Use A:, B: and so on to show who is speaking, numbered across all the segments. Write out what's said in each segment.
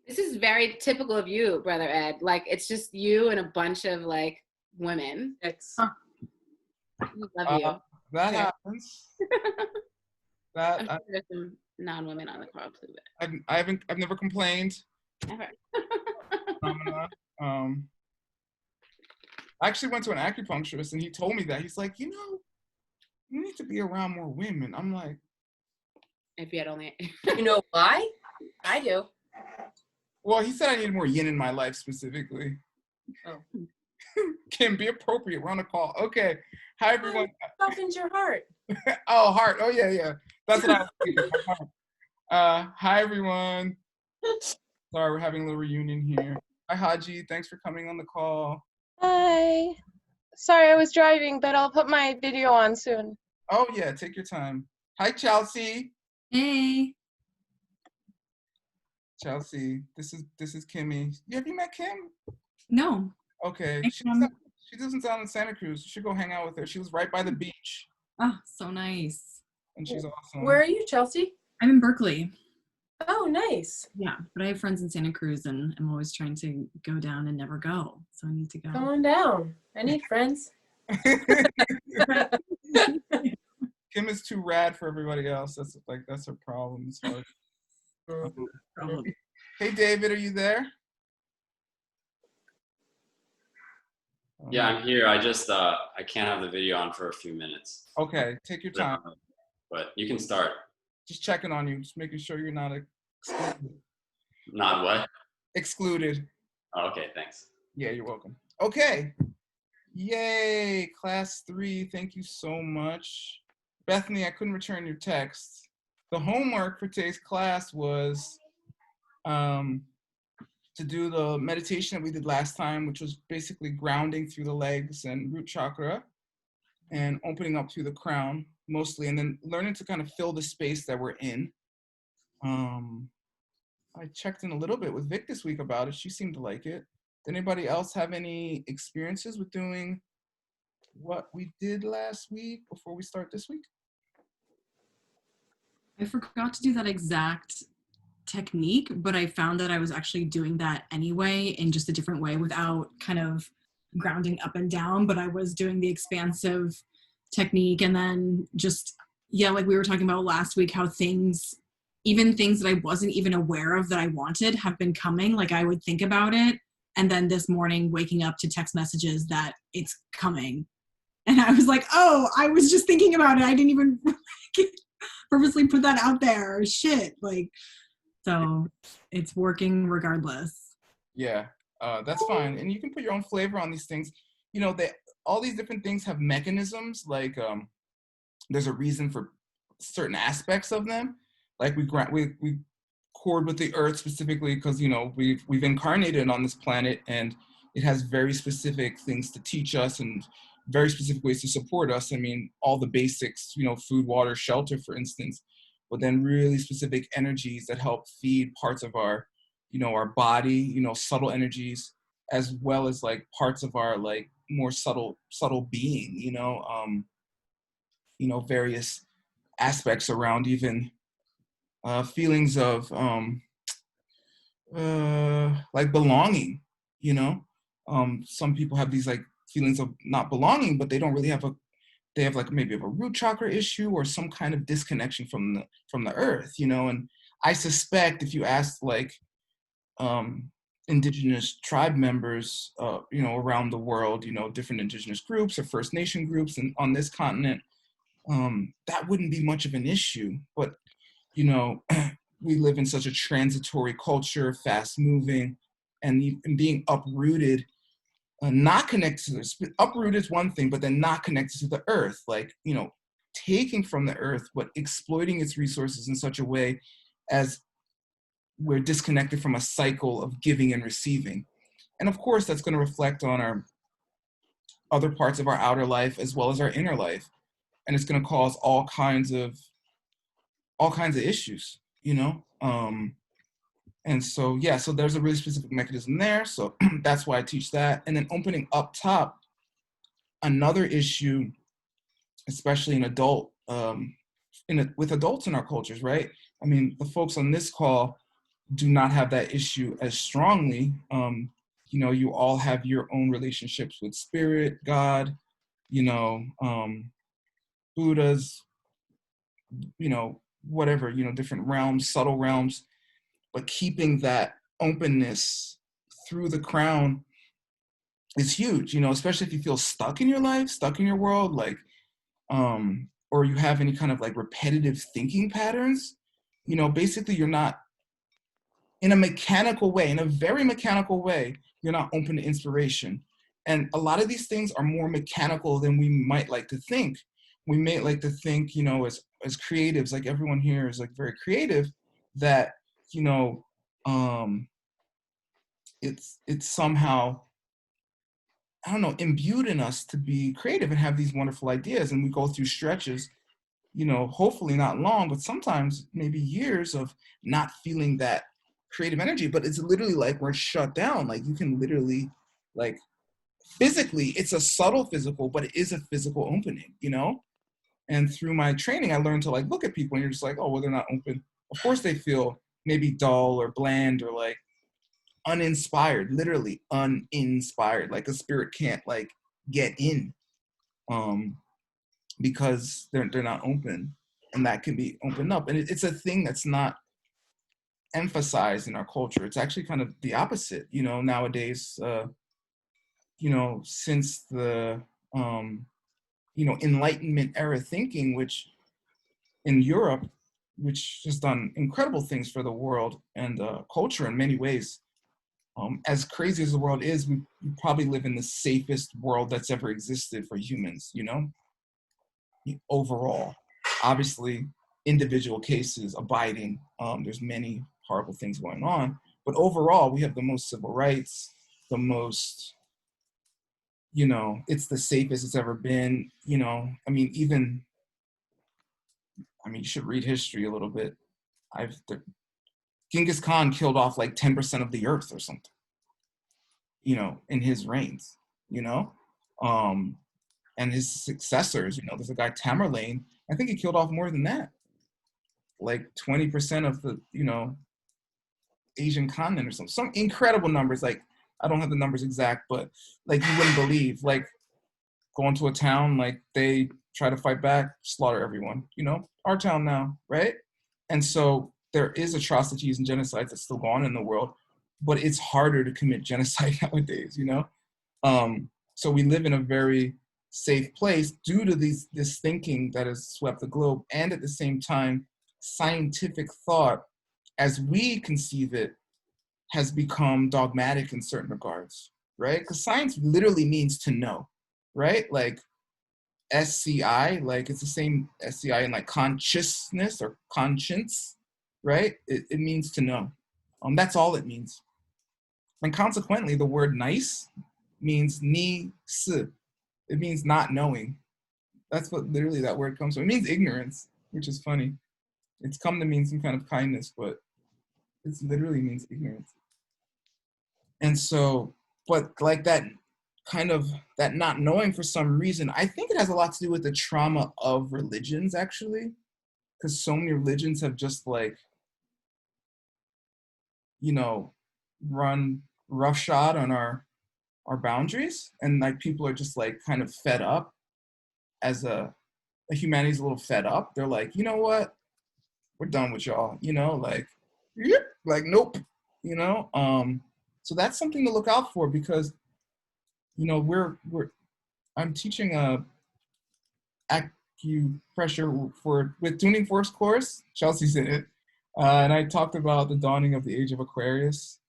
A: This is very typical of you, Brother Ed. Like, it's just you and a bunch of, like, women.
B: Huh.
A: We love you.
C: That
A: Sure.
C: happens.
A: I'm sure there's some non-women on the call too, but
C: I've never complained.
A: never.
C: I actually went to an acupuncturist and he told me that. He's like, you need to be around more women. I'm like,
A: If you had only.
B: You know why? I do.
C: well, he said I needed more yin in my life specifically.
B: Oh.
C: Kim, be appropriate. We're on a call. Okay. Hi, everyone.
B: Softens your heart.
C: Oh, heart. Oh, yeah. That's what I was thinking. Hi, everyone. Sorry, we're having a little reunion here. Hi, Haji. Thanks for coming on the call.
D: Hi. Sorry, I was driving, but I'll put my video on soon.
C: Oh, yeah. Take your time. Hi, Chelsea.
E: Hey.
C: Chelsea. This is Kimmy. Have you met Kim?
E: No.
C: Okay.
E: Hi, Kim.
C: She lives down in Santa Cruz. You should go hang out with her. She was right by the beach.
E: Oh, so nice.
C: And she's awesome.
B: Where are you, Chelsea?
E: I'm in Berkeley.
B: Oh, nice.
E: Yeah, but I have friends in Santa Cruz, and I'm always trying to go down and never go. So I need to go.
B: Come on down. I need friends.
C: Kim is too rad for everybody else. That's her problem. It's hard.
E: Probably.
C: Hey, David, are you there?
F: Yeah, I'm here. I just I can't have the video on for a few minutes.
C: Okay, take your time.
F: But you can start.
C: Just checking on you, just making sure you're not excluded.
F: Not what?
C: Excluded.
F: Oh, okay, thanks.
C: Yeah, you're welcome. Okay. Yay, class 3. Thank you so much. Bethany, I couldn't return your text. The homework for today's class was to do the meditation that we did last time, which was basically grounding through the legs and root chakra and opening up through the crown mostly, and then learning to kind of fill the space that we're in. I checked in a little bit with Vic this week about it. She seemed to like it. Did anybody else have any experiences with doing what we did last week before we start this week?
E: I forgot to do that exact technique, but I found that I was actually doing that anyway in just a different way without kind of grounding up and down, but I was doing the expansive technique, and then just, yeah, like we were talking about last week, how even things that I wasn't even aware of that I wanted have been coming. Like I would think about it, and then this morning waking up to text messages that it's coming. And I was like, oh, I was just thinking about it. I didn't even purposely put that out there. Shit. Like, so it's working regardless.
C: Yeah, that's fine. And you can put your own flavor on these things. You know, all these different things have mechanisms. Like there's a reason for certain aspects of them. Like we chord with the earth specifically because, you know, we've incarnated on this planet, and it has very specific things to teach us and very specific ways to support us. I mean, all the basics, you know, food, water, shelter, for instance, but then really specific energies that help feed parts of our, you know, our body, you know, subtle energies, as well as like parts of our like more subtle being, you know, various aspects around even feelings of like belonging, you know. Some people have these like feelings of not belonging, but they don't really have they have like maybe a root chakra issue or some kind of disconnection from the earth, you know. And I suspect if you ask like indigenous tribe members, you know, around the world, you know, different indigenous groups or First Nation groups and on this continent, that wouldn't be much of an issue. But, you know, we live in such a transitory culture, fast moving, and being uprooted, not connected to this. Uprooted is one thing, but then not connected to the earth, like, you know, taking from the earth, but exploiting its resources in such a way as we're disconnected from a cycle of giving and receiving. And of course, that's going to reflect on our other parts of our outer life as well as our inner life. And it's going to cause all kinds of issues, you know? And so, yeah, so there's a really specific mechanism there. So that's why I teach that. And then opening up top, another issue, especially in with adults in our cultures, right? I mean, the folks on this call do not have that issue as strongly. You know, you all have your own relationships with spirit, God, you know, Buddhas, you know, whatever, you know, different realms, subtle realms, but keeping that openness through the crown is huge, you know, especially if you feel stuck in your life, stuck in your world, like, or you have any kind of like repetitive thinking patterns, you know, basically you're not in a mechanical way, in a very mechanical way, you're not open to inspiration. And a lot of these things are more mechanical than we might like to think. We may like to think, you know, as creatives, like everyone here is like very creative, that, you know, it's somehow, I don't know, imbued in us to be creative and have these wonderful ideas. And we go through stretches, you know, hopefully not long, but sometimes maybe years of not feeling that creative energy. But it's literally like we're shut down. Like you can literally, like, physically, it's a subtle physical, but it is a physical opening, you know? And through my training, I learned to like look at people and you're just like, oh, well, they're not open. Of course they feel maybe dull or bland or like uninspired, literally uninspired. Like a spirit can't like get in because they're not open, and that can be opened up. And it's a thing that's not emphasized in our culture. It's actually kind of the opposite, you know, nowadays, you know, since the, you know, Enlightenment era thinking, which in Europe, which has done incredible things for the world and culture in many ways. As crazy as the world is, we probably live in the safest world that's ever existed for humans, you know? Overall. Obviously, individual cases abiding, there's many horrible things going on, but overall, we have the most civil rights, the most, you know, it's the safest it's ever been, you know? I mean, even, I mean, you should read history a little bit. Genghis Khan killed off like 10% of the earth or something, you know, in his reigns, you know? And his successors, you know, there's a guy, Tamerlane, I think he killed off more than that. Like 20% of the, you know, Asian continent or something. Some incredible numbers, like, I don't have the numbers exact, but like you wouldn't believe, like going to a town, like they try to fight back, slaughter everyone, you know, our town now, right? And so there is atrocities and genocides that still go on in the world, but it's harder to commit genocide nowadays, you know? So we live in a very safe place due to this thinking that has swept the globe, and at the same time, scientific thought, as we conceive it, has become dogmatic in certain regards, right? Because science literally means to know, right? Like SCI, like it's the same SCI in like consciousness or conscience, right? It means to know. That's all it means. And consequently, the word nice means ni si. It means not knowing. That's what literally that word comes from. It means ignorance, which is funny. It's come to mean some kind of kindness, but it literally means ignorance. And so, but like that kind of, that not knowing for some reason, I think it has a lot to do with the trauma of religions, actually. Because so many religions have just like, you know, run roughshod on our boundaries, and like people are just like kind of fed up. As humanity's a little fed up. They're like, you know what, we're done with y'all, you know, like, yep, like nope, you know. So that's something to look out for, because, you know, I'm teaching a acupressure with Tuning Force course. Chelsea's in it, and I talked about the dawning of the age of Aquarius.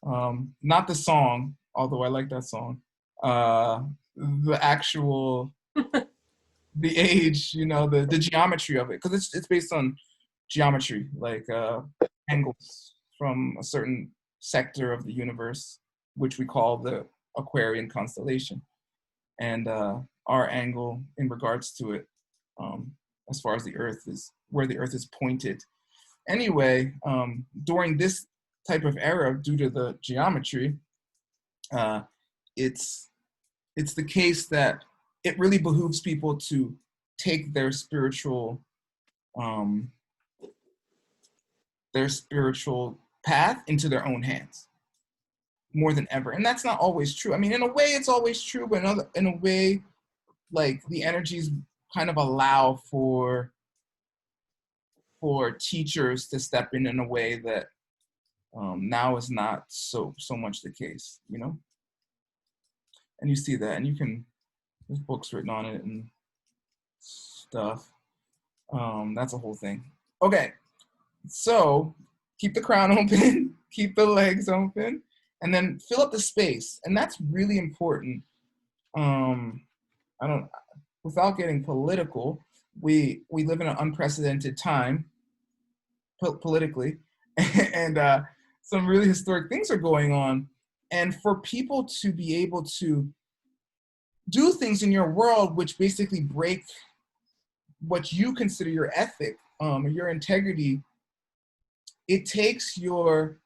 C: Not the song, although I like that song. The actual, the age, you know, the geometry of it, because it's based on geometry, like angles from a certain sector of the universe, which we call the Aquarian constellation, and our angle in regards to it, as far as the Earth is, where the Earth is pointed. Anyway, during this type of era, due to the geometry, it's the case that it really behooves people to take their spiritual path into their own hands more than ever. And that's not always true. I mean, in a way it's always true, but in a way, like the energies kind of allow for teachers to step in a way that now is not so much the case, you know? And you see that, and you can, there's books written on it and stuff. That's a whole thing. Okay, so keep the crown open, keep the legs open, and then fill up the space. And that's really important. Without getting political, we live in an unprecedented time politically, and some really historic things are going on. And for people to be able to do things in your world which basically break what you consider your ethic, your integrity, it takes your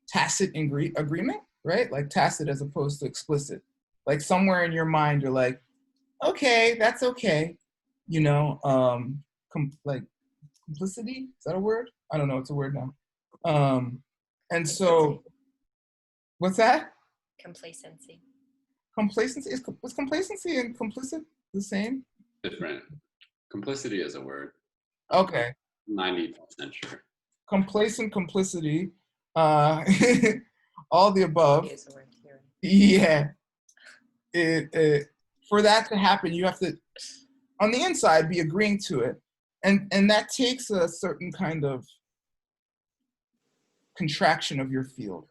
C: tacit agreement, right? Like tacit as opposed to explicit. Like somewhere in your mind, you're like, okay, that's okay. You know, like complicity, is that a word? I don't know, it's a word now. And so, what's that?
G: Complacency.
C: Complacency, is complacency and complicit the same?
F: Different. Complicity is a word.
C: Okay.
F: 90% sure.
C: Complacent, complicity, all the above.
G: Use the word here.
C: Yeah. For that to happen, you have to, on the inside, be agreeing to it. And that takes a certain kind of contraction of your field,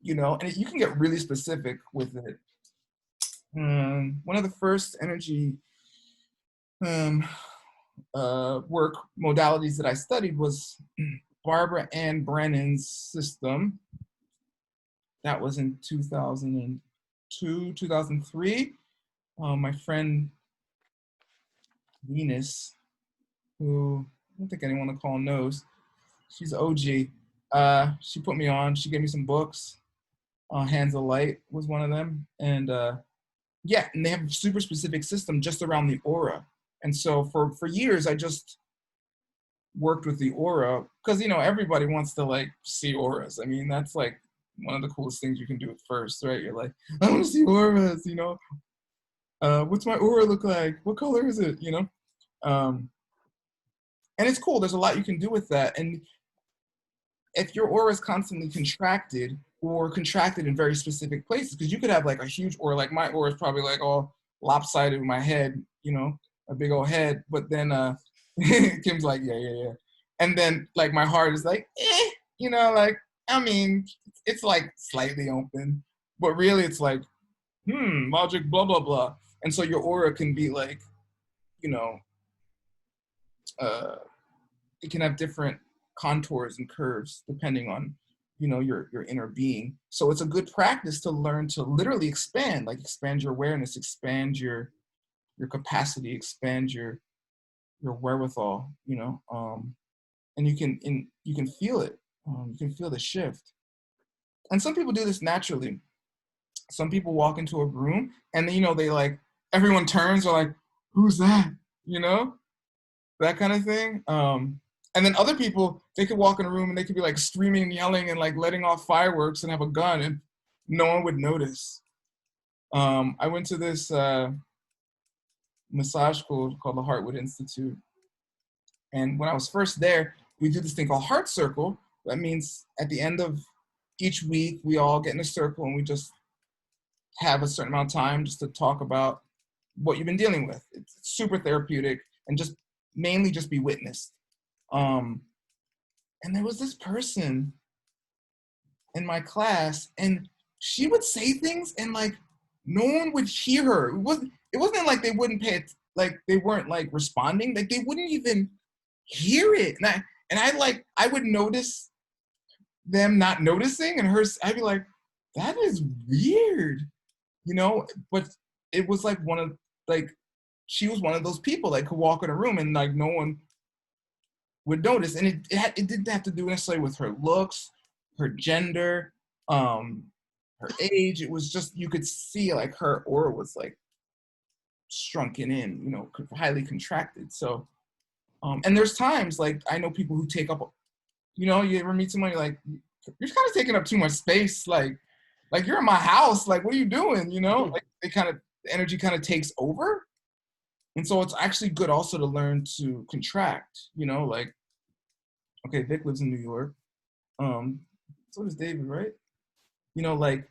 C: you know, and you can get really specific with it. One of the first energy work modalities that I studied was Barbara Ann Brennan's system. That was in 2002, 2003. My friend Venus, who I don't think anyone on the call knows, she's OG. She put me on, she gave me some books. Hands of Light was one of them. And yeah, and they have a super specific system just around the aura. And so for years, I just worked with the aura because, you know, everybody wants to like see auras. I mean, that's like one of the coolest things you can do at first, right? You're like, I want to see auras, you know? What's my aura look like? What color is it, you know? And it's cool. There's a lot you can do with that. And if your aura is constantly contracted or contracted in very specific places, because you could have like a huge aura, like my aura is probably like all lopsided with my head, you know, a big old head. But then Kim's like, yeah. And then like my heart is like, you know, like, I mean, it's like slightly open, but really it's like, logic, blah, blah, blah. And so your aura can be like, you know, it can have different contours and curves depending on, you know, your inner being. So it's a good practice to learn to literally expand, like expand your awareness, expand your capacity, expand your wherewithal, you know, and you can feel it. You can feel the shift. And some people do this naturally. Some people walk into a room and then, you know, they like, everyone turns or like, who's that? You know, that kind of thing. And then other people, they could walk in a room and they could be like screaming and yelling and like letting off fireworks and have a gun and no one would notice. I went to this massage school called the Heartwood Institute. And when I was first there, we do this thing called Heart Circle. That means at the end of each week, we all get in a circle and we just have a certain amount of time just to talk about what you've been dealing with. It's super therapeutic and just mainly just be witnessed. And there was this person in my class and she would say things and like no one would hear her. It wasn't like they wouldn't pay it, like they weren't like responding, like they wouldn't even hear it. And I would notice them not noticing and I'd be like, that is weird, you know? But it was like she was one of those people that could walk in a room and like no one would notice. And it didn't have to do necessarily with her looks, her gender, her age. It was just, you could see like her aura was like shrunken in, you know, highly contracted. So, and there's times like I know people who take up, You know, you ever meet someone, you're like, you're kind of taking up too much space. Like you're in my house. Like, what are you doing? You know, like the energy kind of takes over. And so it's actually good also to learn to contract, you know, like, okay, Vic lives in New York. So does David, right? You know, like,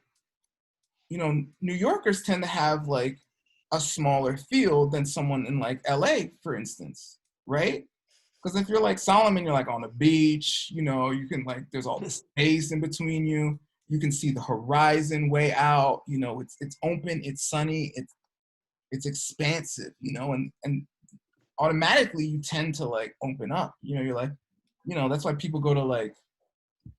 C: you know, New Yorkers tend to have like a smaller field than someone in like LA, for instance, right? Because if you're like Solomon, you're like on the beach, you know, you can like, there's all this space in between you. You can see the horizon way out, you know, it's open, it's sunny, it's expansive, you know, and automatically you tend to like open up, you know, you're like, you know, that's why people go to like,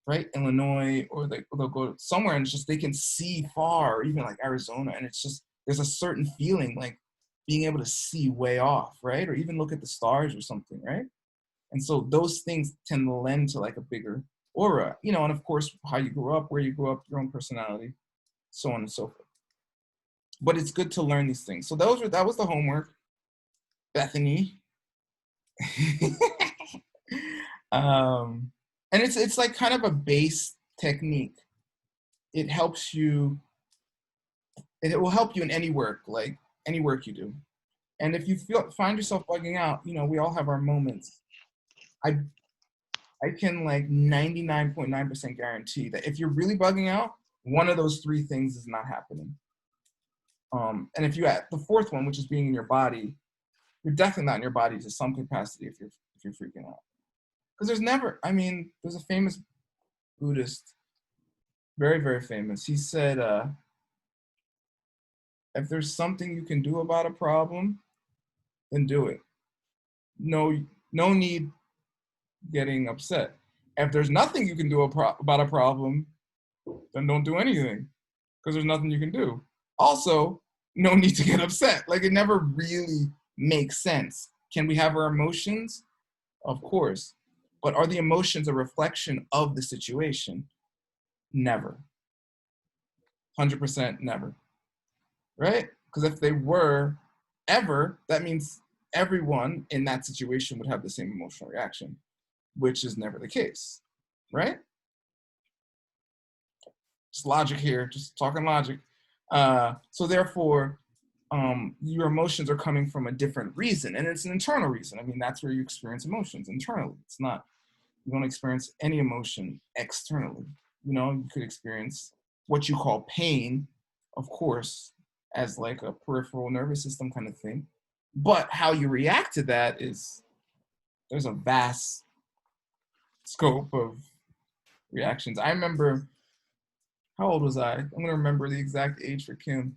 C: right, Illinois, or they'll go somewhere and it's just, they can see far, or even like Arizona, and it's just, there's a certain feeling like being able to see way off, right? Or even look at the stars or something, right? And so those things tend to lend to like a bigger aura, you know, and of course, how you grew up, where you grew up, your own personality, so on and so forth. But it's good to learn these things. So that was the homework, Bethany. And it's like kind of a base technique. It helps you, it will help you in any work, like any work you do. And if you find yourself bugging out, you know, we all have our moments. I can like 99.9% guarantee that if you're really bugging out, one of those three things is not happening. And if you add the fourth one, which is being in your body, you're definitely not in your body to some capacity if you're freaking out. Because there's a famous Buddhist, very, very famous. He said, if there's something you can do about a problem, then do it. No need getting upset. If there's nothing you can do about a problem, then don't do anything, because there's nothing you can do. Also, no need to get upset. Like, it never really makes sense. Can we have our emotions? Of course. But are the emotions a reflection of the situation? Never. 100% never. Right? Because if they were ever, that means everyone in that situation would have the same emotional reaction, which is never the case. Right? Just logic here, just talking logic. So therefore, your emotions are coming from a different reason, and it's an internal reason. I mean, that's where you experience emotions, internally. It's not, you don't experience any emotion externally. You know, you could experience what you call pain, of course, as like a peripheral nervous system kind of thing. But how you react to that is, there's a vast scope of reactions. I remember, how old was I? I'm gonna remember the exact age for Kim.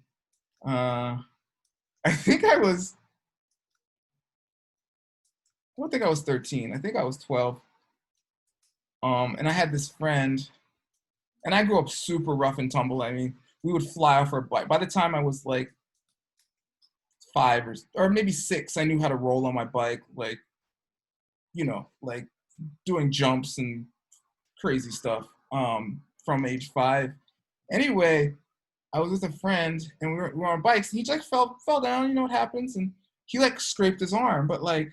C: I don't think I was 13. I think I was 12. And I had this friend, and I grew up super rough and tumble. I mean, we would fly off our bike. By the time I was like 5 or maybe 6, I knew how to roll on my bike, like, you know, like doing jumps and crazy stuff from age 5. Anyway, I was with a friend, and we were on bikes, and he just fell down, you know what happens, and he like scraped his arm, but like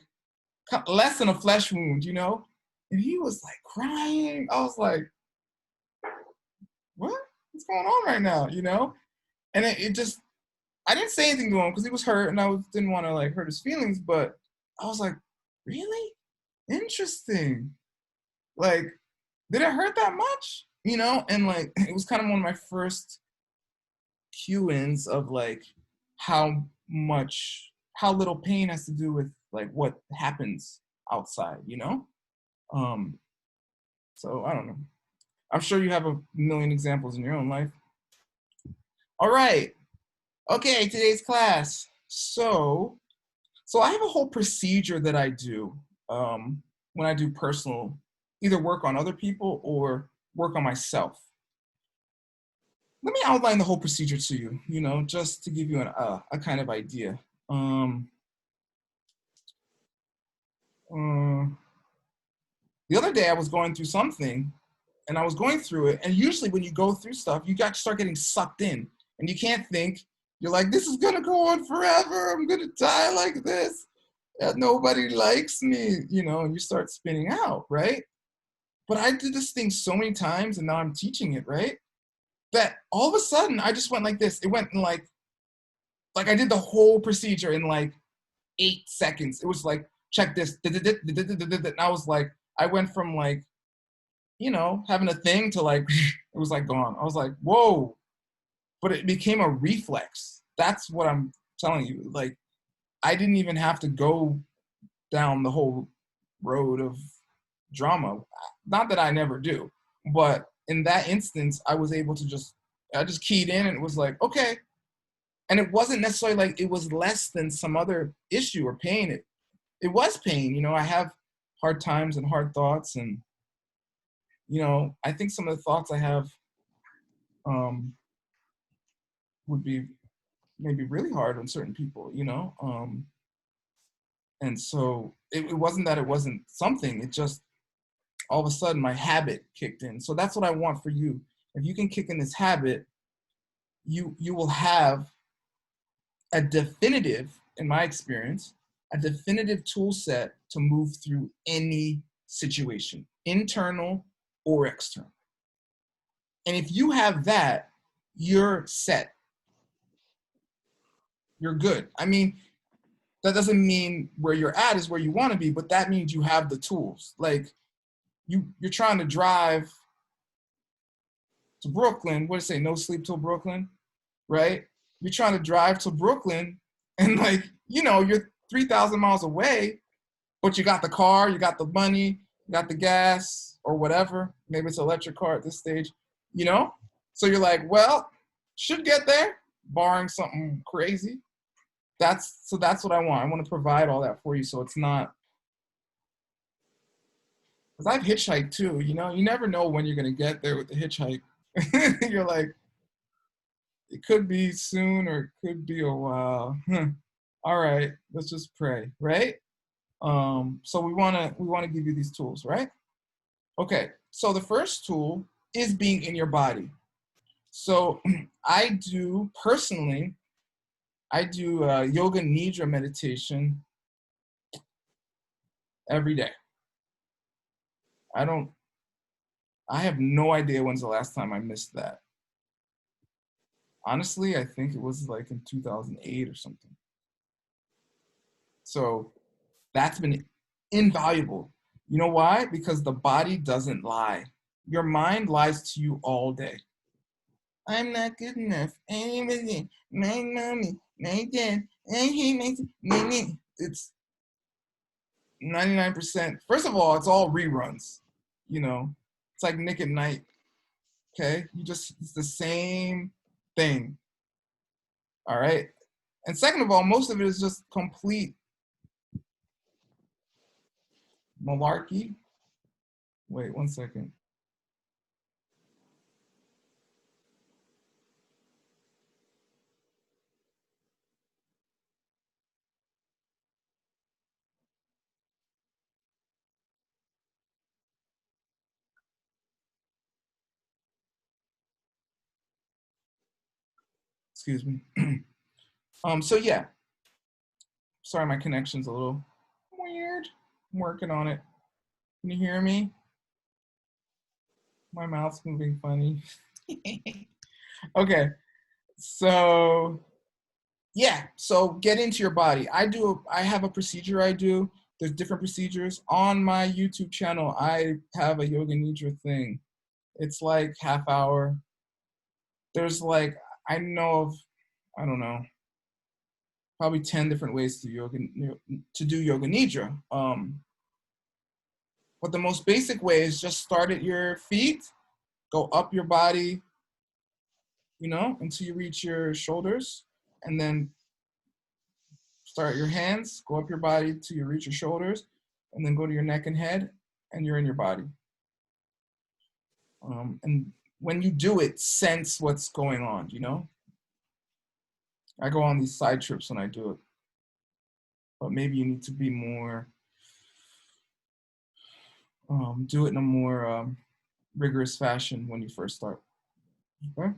C: less than a flesh wound, you know? And he was like crying. I was like, what's going on right now, you know? And it just, I didn't say anything to him because he was hurt, and I didn't want to like hurt his feelings, but I was like, really? Interesting. Like, did it hurt that much? You know? And like, it was kind of one of my first cue-ins of like how little pain has to do with like what happens outside, you know? So I don't know. I'm sure you have a million examples in your own life. All right. Okay, today's class. So I have a whole procedure that I do when I do personal, either work on other people or work on myself. Let me outline the whole procedure to you, you know, just to give you a kind of idea. The other day I was going through something, and I was going through it, and usually when you go through stuff, you got to start getting sucked in, and you can't think. You're like, this is gonna go on forever. I'm gonna die like this. Nobody likes me, you know, and you start spinning out, right? But I did this thing so many times, and now I'm teaching it, right? That all of a sudden I just went like this. It went in like I did the whole procedure in like 8 seconds. It was like, check this. And I was like, I went from like, you know, having a thing to like, it was like gone. I was like, whoa. But it became a reflex. That's what I'm telling you. Like, I didn't even have to go down the whole road of drama. Not that I never do, but in that instance, I was able to I just keyed in and it was like, okay. And it wasn't necessarily like it was less than some other issue or pain. It was pain. You know, I have hard times and hard thoughts, and, you know, I think some of the thoughts I have would be maybe really hard on certain people, you know? And so it wasn't that it wasn't something, it just, all of a sudden my habit kicked in. So that's what I want for you. If you can kick in this habit, you will have a definitive, in my experience, a definitive tool set to move through any situation, internal or external. And if you have that, you're set. You're good. I mean, that doesn't mean where you're at is where you want to be, but that means you have the tools. Like, you're trying to drive to Brooklyn. What do you say? No sleep till Brooklyn, right? You're trying to drive to Brooklyn, and like, you know, you're 3,000 miles away, but you got the car, you got the money, you got the gas or whatever. Maybe it's an electric car at this stage, you know? So you're like, well, should get there, barring something crazy. That's what I want. I want to provide all that for you, so it's not, because I've hitchhiked too, you know? You never know when you're going to get there with the hitchhike. You're like, it could be soon or it could be a while. All right, let's just pray, right? So we want to give you these tools, right? Okay, so the first tool is being in your body. So I do yoga nidra meditation every day. I have no idea when's the last time I missed that. Honestly, I think it was like in 2008 or something. So that's been invaluable. You know why? Because the body doesn't lie. Your mind lies to you all day. I'm not good enough. My mommy, my dad, I hate my. It's 99%. First of all, it's all reruns. You know, it's like Nick at Night. Okay, it's the same thing. All right. And second of all, most of it is just complete malarkey. Wait 1 second. Excuse me. So yeah. Sorry, my connection's a little weird. I'm working on it. Can you hear me? My mouth's moving funny. Okay. So yeah, so get into your body. I have a procedure I do. There's different procedures. On my YouTube channel, I have a yoga nidra thing. It's like half hour. There's like, I don't know, probably 10 different ways to do yoga nidra. But the most basic way is just start at your feet, go up your body, you know, until you reach your shoulders, and then start your hands, go up your body till you reach your shoulders, and then go to your neck and head, and you're in your body. And when you do it, sense what's going on, you know? I go on these side trips when I do it. But maybe you need to be more, do it in a more rigorous fashion when you first start. Okay?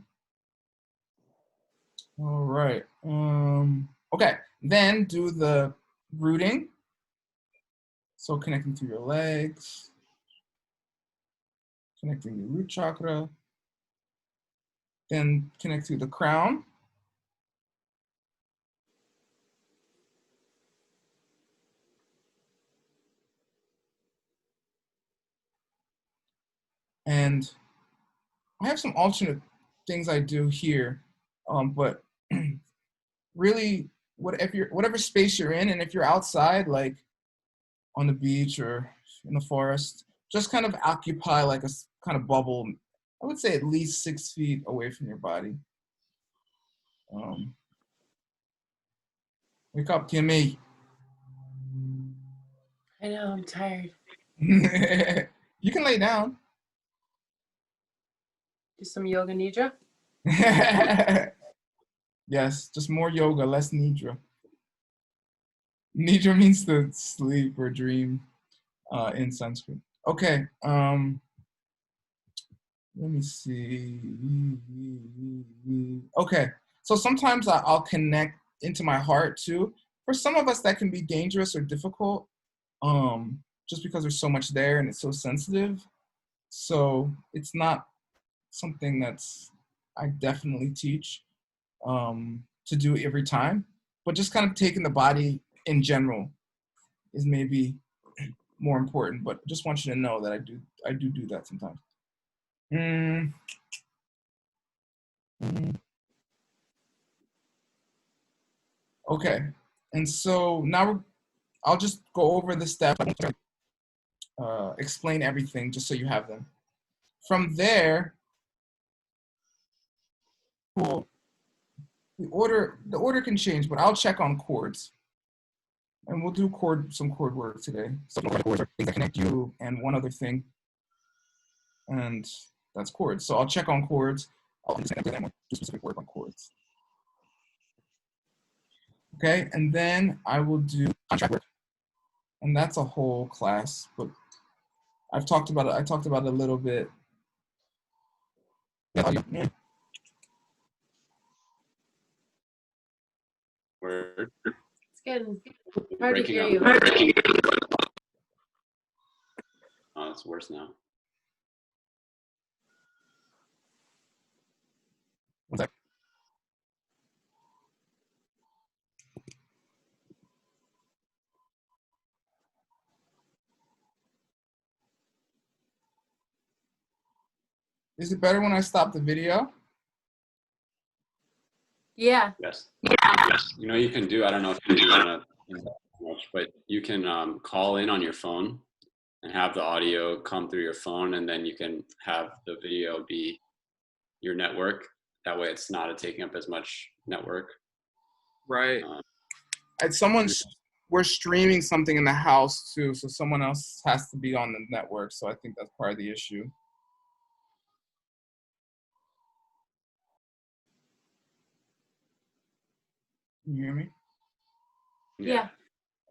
C: All right. Okay, then do the rooting. So connecting to your legs. connecting the root chakra. Then connect to the crown. And I have some alternate things I do here, but really, whatever space you're in, and if you're outside, like on the beach or in the forest, just kind of occupy like a kind of bubble. I would say at least 6 feet away from your body. Wake up, Kimmy.
B: I know, I'm tired.
C: You can lay down.
B: Do some yoga nidra.
C: Yes, just more yoga, less nidra. Nidra means to sleep or dream in Sanskrit. Okay, let me see. Okay, so sometimes I'll connect into my heart too. For some of us, that can be dangerous or difficult, just because there's so much there and it's so sensitive. So it's not something I definitely teach to do every time, but just kind of taking the body in general is maybe more important. But just want you to know that I do that sometimes. Okay, and so now I'll just go over the steps, explain everything just so you have them. From there, cool. The order can change, but I'll check on chords. And we'll do some chord work today. So chords are things that connect you, and one other thing. And that's chords. So I'll check on chords. I'll do specific work on chords. Okay, and then I will do contract work. And that's a whole class, but I talked about it a little bit. Yeah.
F: Word.
B: It's getting hard to
F: Breaking
B: hear
F: up.
B: you.
F: Oh, it's worse now.
C: One sec. Is it better when I stop the video?
B: Yeah.
F: Yes. Yes. You know, you can do, I don't know if you want to much, but you can call in on your phone and have the audio come through your phone, and then you can have the video be your network. That way it's not taking up as much network.
C: Right. We're streaming something in the house too, so someone else has to be on the network. So I think that's part of the issue. Can you hear me?
B: Yeah.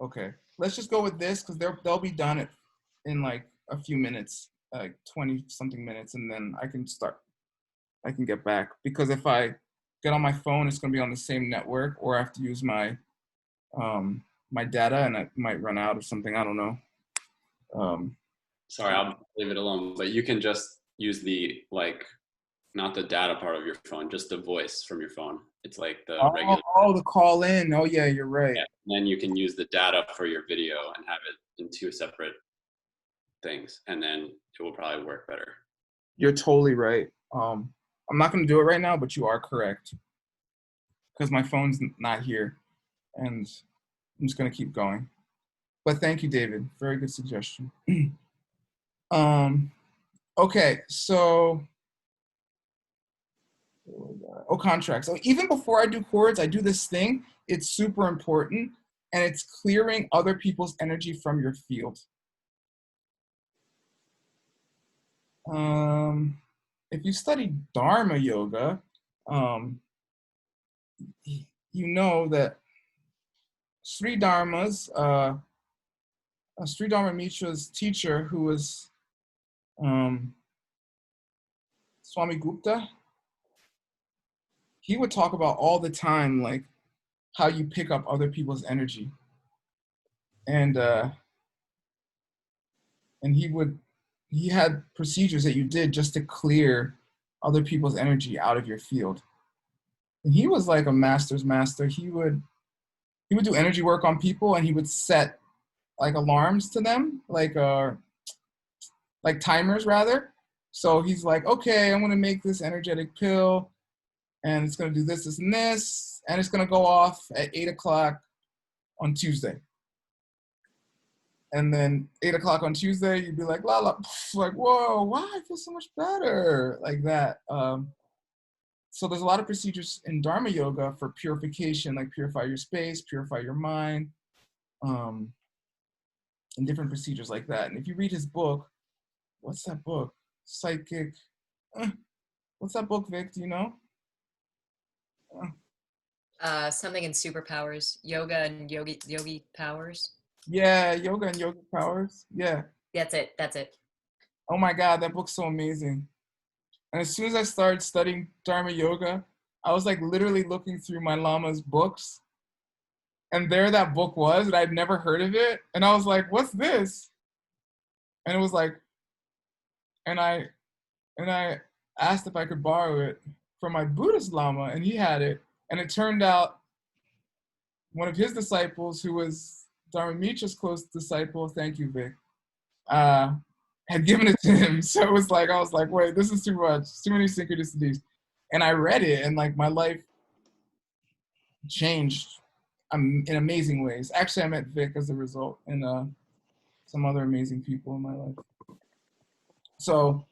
C: Okay. Let's just go with this because they'll be done in like a few minutes, like 20 something minutes, and then I can get back. Because if I get on my phone, it's gonna be on the same network, or I have to use my my data and it might run out or something. I don't know.
F: Sorry, I'll leave it alone, but you can just use the, like, not the data part of your phone, just the voice from your phone. It's like the regular.
C: Oh, the call in. Oh yeah, you're right.
F: Yeah. Then you can use the data for your video and have it in 2 separate things, and then it will probably work better.
C: You're totally right. I'm not gonna do it right now, but you are correct. Because my phone's not here, and I'm just gonna keep going. But thank you, David. Very good suggestion. Okay, so contracts. So even before I do chords, I do this thing. It's super important, and it's clearing other people's energy from your field. If you study Dharma yoga, you know that Sri Dharma Mitra's teacher, who was Swami Gupta, he would talk about all the time, like how you pick up other people's energy. And he would he had procedures that you did just to clear other people's energy out of your field. And he was like a master's master. He would do energy work on people, and he would set like alarms to them, like timers rather. So he's like, okay, I'm gonna make this energetic pill, and it's gonna do this, this, and this, and it's gonna go off at 8 o'clock on Tuesday. And then 8 o'clock on Tuesday, you'd be like, la la, like, whoa, wow, I feel so much better, like that. So there's a lot of procedures in Dharma yoga for purification, like purify your space, purify your mind, and different procedures like that. And if you read his book, what's that book? Psychic. What's that book, Vic? Do you know?
G: Something in superpowers, yoga and yogi powers.
C: Yeah, Yoga and Yogi Powers. Yeah.
G: That's it.
C: Oh my God, that book's so amazing. And as soon as I started studying Dharma yoga, I was like literally looking through my Lama's books, and there that book was, and I'd never heard of it. And I was like, what's this? And it was like, and I asked if I could borrow it from my Buddhist Lama, and he had it. And it turned out one of his disciples, who was Dharmamitra's close disciple, thank you, Vic, had given it to him. So it was like, I was like, wait, this is too much, too many synchronicities. And I read it, and like my life changed in amazing ways. Actually, I met Vic as a result, and some other amazing people in my life. So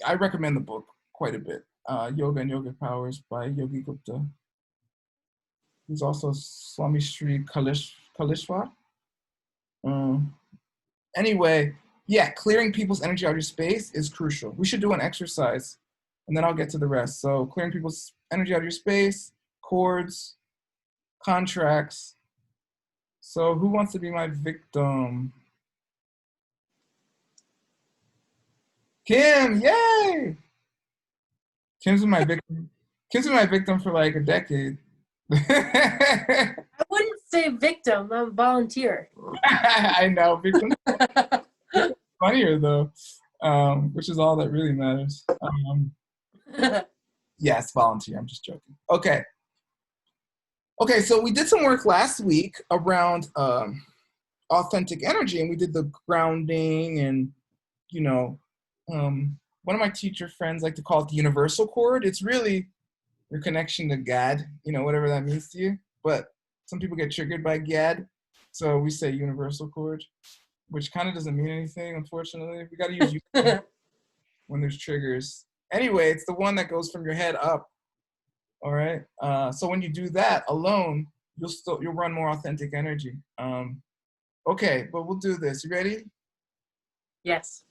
C: I recommend the book quite a bit. Yoga and Yoga Powers by Yogi Gupta. He's also Swami Sri Kalishwar. Anyway, yeah, clearing people's energy out of your space is crucial. We should do an exercise, and then I'll get to the rest. So clearing people's energy out of your space, cords, contracts. So who wants to be my victim? Kim, yay! Kim's been my victim. Kim's been my victim for like a decade.
B: I wouldn't say victim. I'm a volunteer.
C: I know, victim. Funnier though, which is all that really matters. Yes, volunteer. I'm just joking. Okay. Okay, so we did some work last week around authentic energy, and we did the grounding, and you know, one of my teacher friends like to call it the universal chord. It's really your connection to God, you know, whatever that means to you. But some people get triggered by God, so we say universal chord, which kind of doesn't mean anything, unfortunately. We got to use when there's triggers. Anyway, it's the one that goes from your head up. All right. So when you do that alone, you'll run more authentic energy. Okay, but we'll do this. You ready?
B: Yes.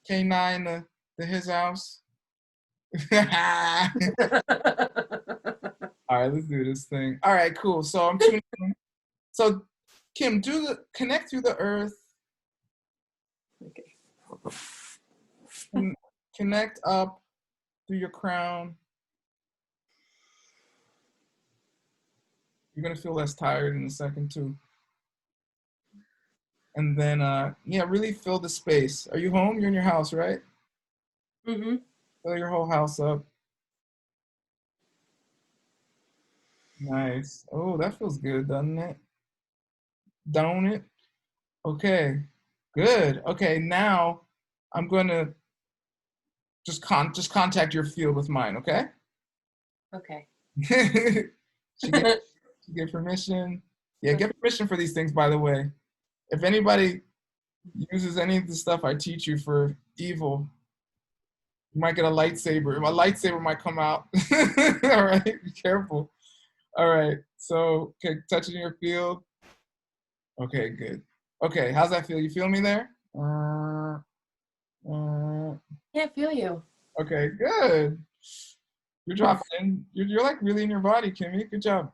C: K9, the his house. All right, let's do this thing. All right, cool. So I'm tuning in. So Kim, connect through the earth.
B: Okay.
C: Connect up through your crown. You're gonna feel less tired in a second too. And then, yeah, really fill the space. Are you home? You're in your house, right?
B: Mm-hmm.
C: Fill your whole house up. Nice. Oh, that feels good, doesn't it? Don't it? Okay, good. Okay, now I'm gonna just contact your field with mine, okay?
B: Okay.
C: She get permission. Yeah, get permission for these things, by the way. If anybody uses any of the stuff I teach you for evil, you might get a lightsaber. My lightsaber might come out. All right, be careful. All right, so, okay, touching your field. Okay, good. Okay, how's that feel? You feel me there?
B: Yeah, I feel you.
C: Okay, good. You're dropping in. You're like really in your body, Kimmy. Good job.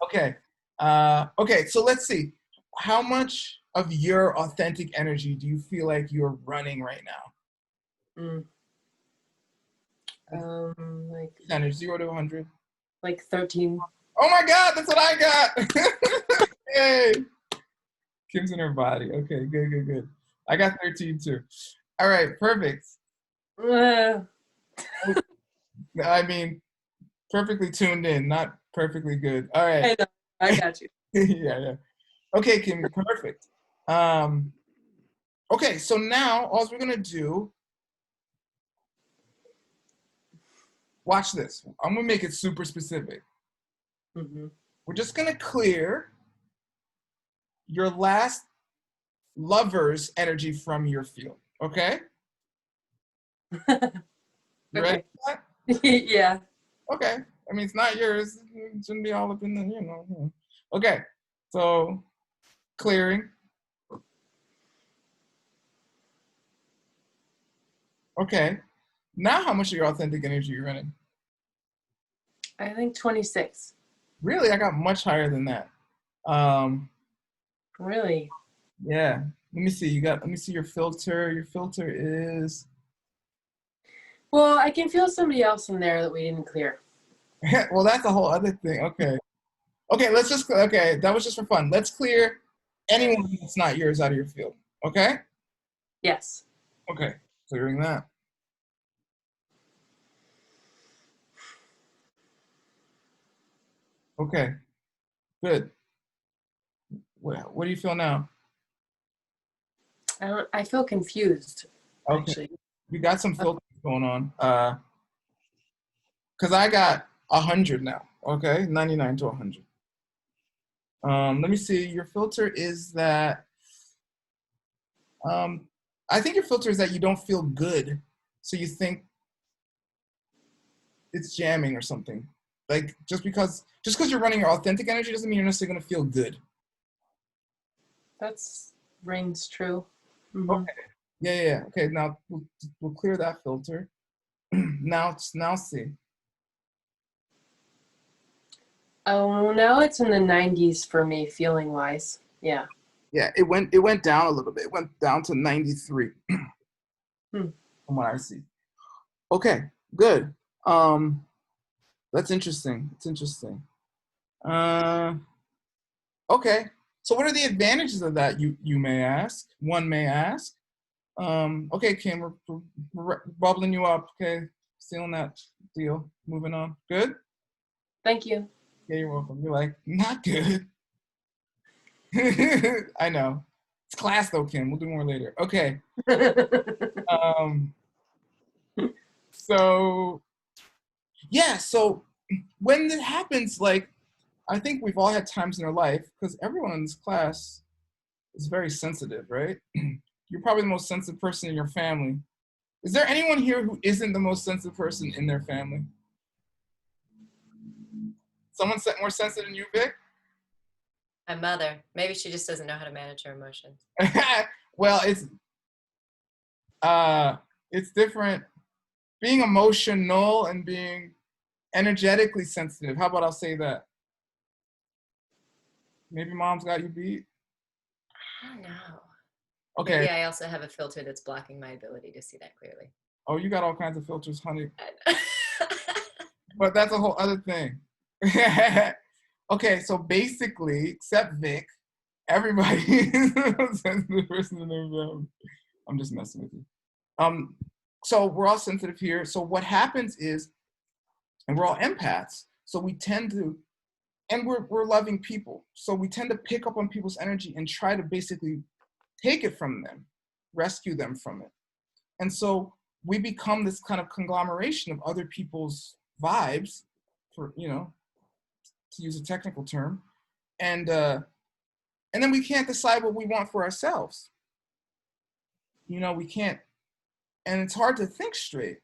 C: Okay. Okay, so let's see. How much of your authentic energy do you feel like you're running right now?
B: Like
C: Percentage, 0 to 100.
B: like 13.
C: Oh my God, that's what I got. Yay. Kim's in her body. Okay, good. I got 13 too. All right, perfect. I mean, perfectly tuned in, not perfectly good. All right.
B: I know. I got you.
C: Yeah. Okay, Kim, you're perfect. Okay, so now all we're gonna do, watch this. I'm gonna make it super specific.
B: Mhm.
C: We're just gonna clear your last lover's energy from your field, okay? You ready for that?
B: Yeah.
C: Okay. I mean, it's not yours. It shouldn't be all up in the. Okay, so clearing. Okay. Now how much of your authentic energy are you running?
B: I think 26.
C: Really? I got much higher than that. Um,
B: Really?
C: yeah. Let me see. Let me see your filter. Your filter is
B: Well, I can feel somebody else in there that we didn't clear.
C: well, that's a whole other thing. Okay. Okay, that was just for fun. Let's clear anyone that's not yours out of your field. Okay?
B: Yes.
C: Okay. Clearing that. Okay. Good. What do you feel now?
B: I feel confused,
C: Okay.
B: actually.
C: We got some filters going on. Because I got 100 now. Okay? 99 to 100. Let me see. Your filter is that I think your filter is that you don't feel good. So you think it's jamming or something. Like just because you're running your authentic energy doesn't mean you're necessarily gonna feel good.
B: That's rings true. Mhm.
C: Okay. Yeah. Okay, now we'll clear that filter. now see.
B: Oh, now it's in the 90s for me, feeling wise. Yeah.
C: Yeah, it went down a little bit. It went down to 93 from what I see. Okay, good. That's interesting. It's interesting. Okay. So what are the advantages of that, you may ask? One may ask. Okay, Kim, we're bubbling you up. Okay, sealing that deal. Moving on. Good?
B: Thank you.
C: Yeah, you're welcome. You're like, not good. I know. It's class though, Kim. We'll do more later. Okay. So yeah, so when it happens, like I think we've all had times in our life, because everyone in this class is very sensitive, right? You're probably the most sensitive person in your family. Is there anyone here who isn't the most sensitive person in their family? Someone more sensitive than you, Vic?
G: My mother. Maybe she just doesn't know how to manage her emotions.
C: Well, it's different. Being emotional and being energetically sensitive. How about I'll say that? Maybe mom's got you beat.
G: I don't know.
C: Okay.
G: Maybe I also have a filter that's blocking my ability to see that clearly.
C: Oh, you got all kinds of filters, honey. But that's a whole other thing. Okay, so basically, except Vic, everybody is a sensitive person in their family. I'm just messing with you. So we're all sensitive here. So what happens is, and we're all empaths, so we tend to, and we're loving people. So we tend to pick up on people's energy and try to basically take it from them, rescue them from it. And so we become this kind of conglomeration of other people's vibes, for to use a technical term, and then we can't decide what we want for ourselves. We can't, and it's hard to think straight,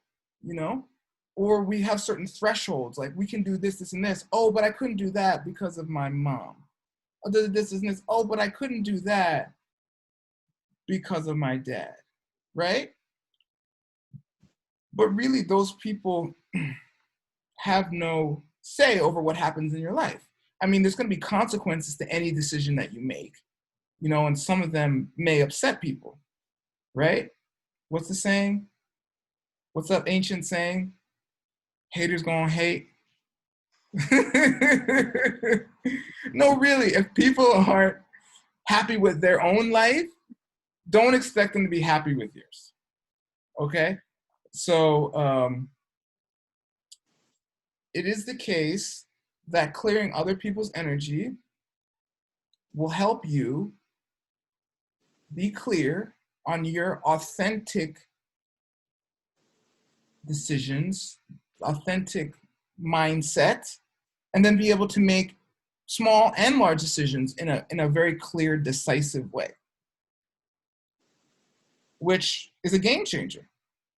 C: or we have certain thresholds, like we can do this, this, and this. Oh, but I couldn't do that because of my mom. Oh, this and this. Oh, but I couldn't do that because of my dad, right? But really, those people have no say over what happens in your life. I mean, there's going to be consequences to any decision that you make, and some of them may upset people, right? What's the saying? What's up, ancient saying? Haters gonna hate. No, really, if people aren't happy with their own life, don't expect them to be happy with yours. Okay? So it is the case that clearing other people's energy will help you be clear on your authentic decisions, authentic mindset, and then be able to make small and large decisions in a very clear, decisive way, which is a game changer,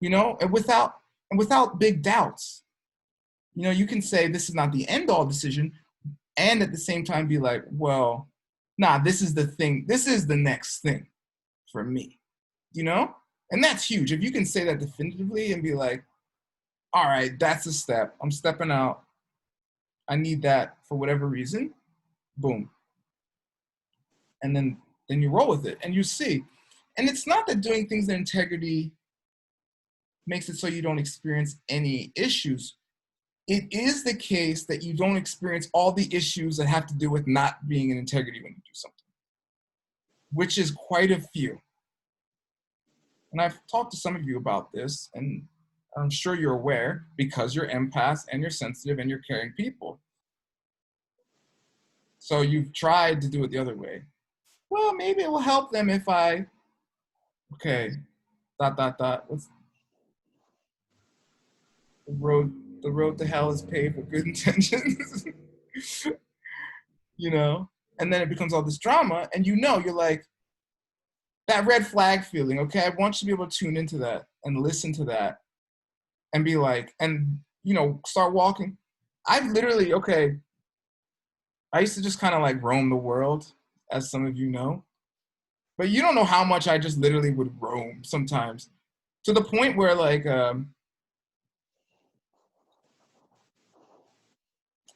C: you know, and without big doubts. You know, you can say this is not the end all decision, and at the same time be like, well, nah, this is the thing, this is the next thing for me, you know? And that's huge. If you can say that definitively and be like, all right, that's a step. I'm stepping out. I need that for whatever reason. Boom. And then you roll with it and you see. And it's not that doing things in integrity makes it so you don't experience any issues. It is the case that you don't experience all the issues that have to do with not being in integrity when you do something, which is quite a few. And I've talked to some of you about this, and I'm sure you're aware because you're empaths and you're sensitive and you're caring people. So you've tried to do it the other way. Well, maybe it will help them if I, okay, ... What's the road to hell is paved with good intentions, you know? And then it becomes all this drama, and you know, you're like, that red flag feeling, okay? I want you to be able to tune into that and listen to that and be like, and, you know, start walking. I've literally, okay, I used to just kind of like roam the world, as some of you know. But you don't know how much I just literally would roam sometimes, to the point where like, I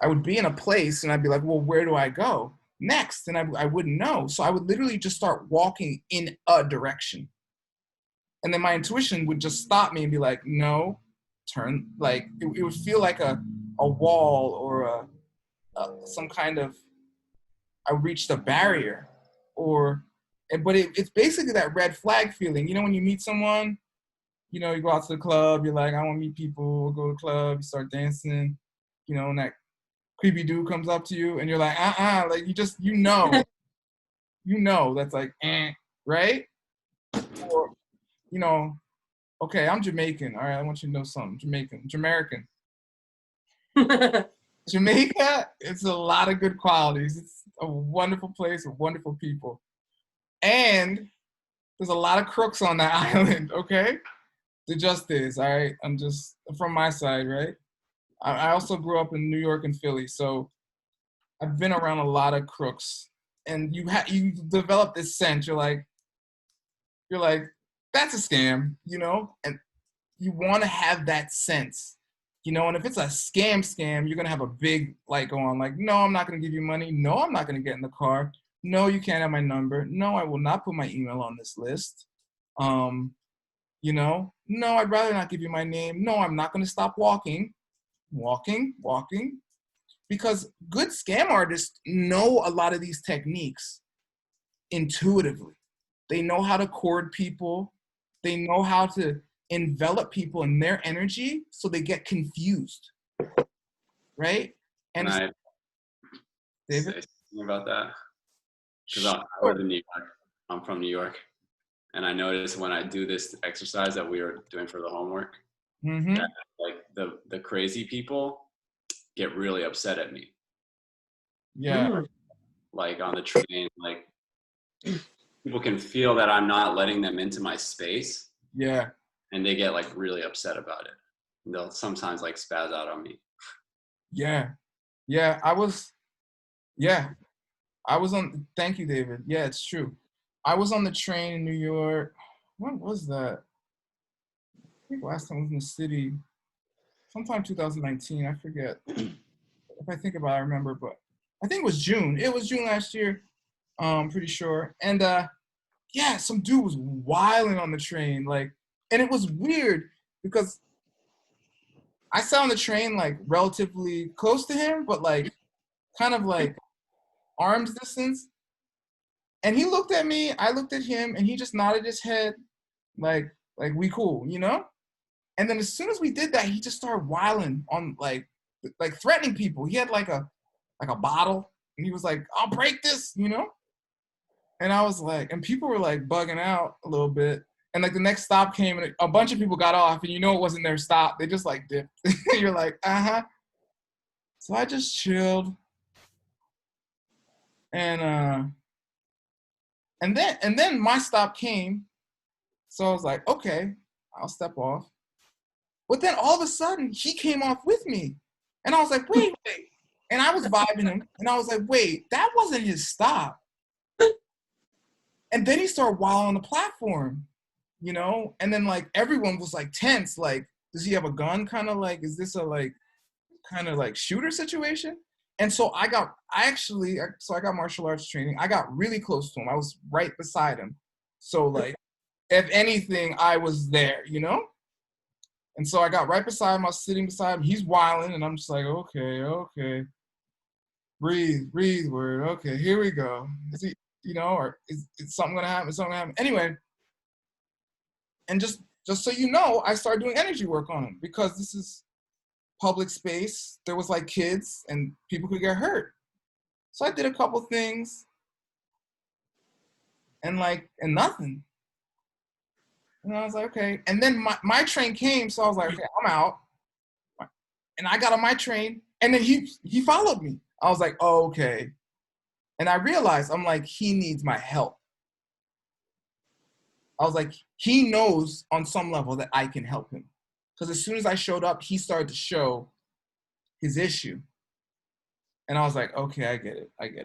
C: would be in a place and I'd be like, well, where do I go next? And I wouldn't know. So I would literally just start walking in a direction. And then my intuition would just stop me and be like, no, turn, like, it would feel like a wall or some kind of, I reached a barrier, but it's basically that red flag feeling. You know, when you meet someone, you know, you go out to the club, you're like, I want to meet people, we'll go to the club, you start dancing, you know, and that creepy dude comes up to you and you're like, like you know, that's like, right? Or, you know, okay, I'm Jamaican. All right, I want you to know something. Jamaican. Jamaica, it's a lot of good qualities. It's a wonderful place with wonderful people. And there's a lot of crooks on that island, okay? There just is, all right? I'm just from my side, right? I also grew up in New York and Philly, so I've been around a lot of crooks. And you develop this sense, you're like, that's a scam, you know? And you want to have that sense, you know? And if it's a scam, you're going to have a big light go on, like, no, I'm not going to give you money. No, I'm not going to get in the car. No, you can't have my number. No, I will not put my email on this list. You know? No, I'd rather not give you my name. No, I'm not going to stop walking. Because good scam artists know a lot of these techniques intuitively. They know how to court people. They know how to envelop people in their energy so they get confused, right? And
F: Can I
C: David?
F: say something about that? Because I live in New York. I'm from New York. And I noticed when I do this exercise that we were doing for the homework, that, like the crazy people get really upset at me.
C: Yeah.
F: Like on the train, like people can feel that I'm not letting them into my space.
C: Yeah.
F: And they get like really upset about it. And they'll sometimes like spaz out on me.
C: Yeah. Thank you, David. Yeah, it's true. I was on the train in New York. When was that? I think last time I was in the city, sometime 2019, I forget. If I think about it, I remember, but I think it was June. It was June last year, pretty sure. And yeah, some dude was wilding on the train, like, and it was weird because I sat on the train like relatively close to him, but like kind of like arm's distance. And he looked at me, I looked at him, and he just nodded his head like we cool, you know? And then as soon as we did that, he just started wilding on like threatening people. He had like a bottle, and he was like, I'll break this, you know? And I was like, and people were like bugging out a little bit. And like the next stop came, and a bunch of people got off, and you know it wasn't their stop. They just like dipped. You're like, uh-huh. So I just chilled. And then my stop came. So I was like, okay, I'll step off. But then all of a sudden, he came off with me. And I was like, wait. And I was vibing him. And I was like, wait, that wasn't his stop. And then he started wilding on the platform, you know? And then like everyone was like tense. Like, does he have a gun? Kind of like, is this a like kind of like shooter situation? And so I got martial arts training. I got really close to him. I was right beside him. So like, if anything, I was there, you know? And so I got right beside him. I was sitting beside him. He's wilding, and I'm just like, okay. Breathe, word. Okay, here we go. Is he, you know, or is something gonna happen? Is something gonna happen? Anyway, and just so you know, I started doing energy work on him because this is public space. There was like kids, and people could get hurt. So I did a couple things, and nothing. And I was like, okay. And then my train came, so I was like, okay, I'm out. And I got on my train, and then he followed me. I was like, oh, okay. And I realized, I'm like, he needs my help. I was like, he knows on some level that I can help him. Because as soon as I showed up, he started to show his issue. And I was like, okay, I get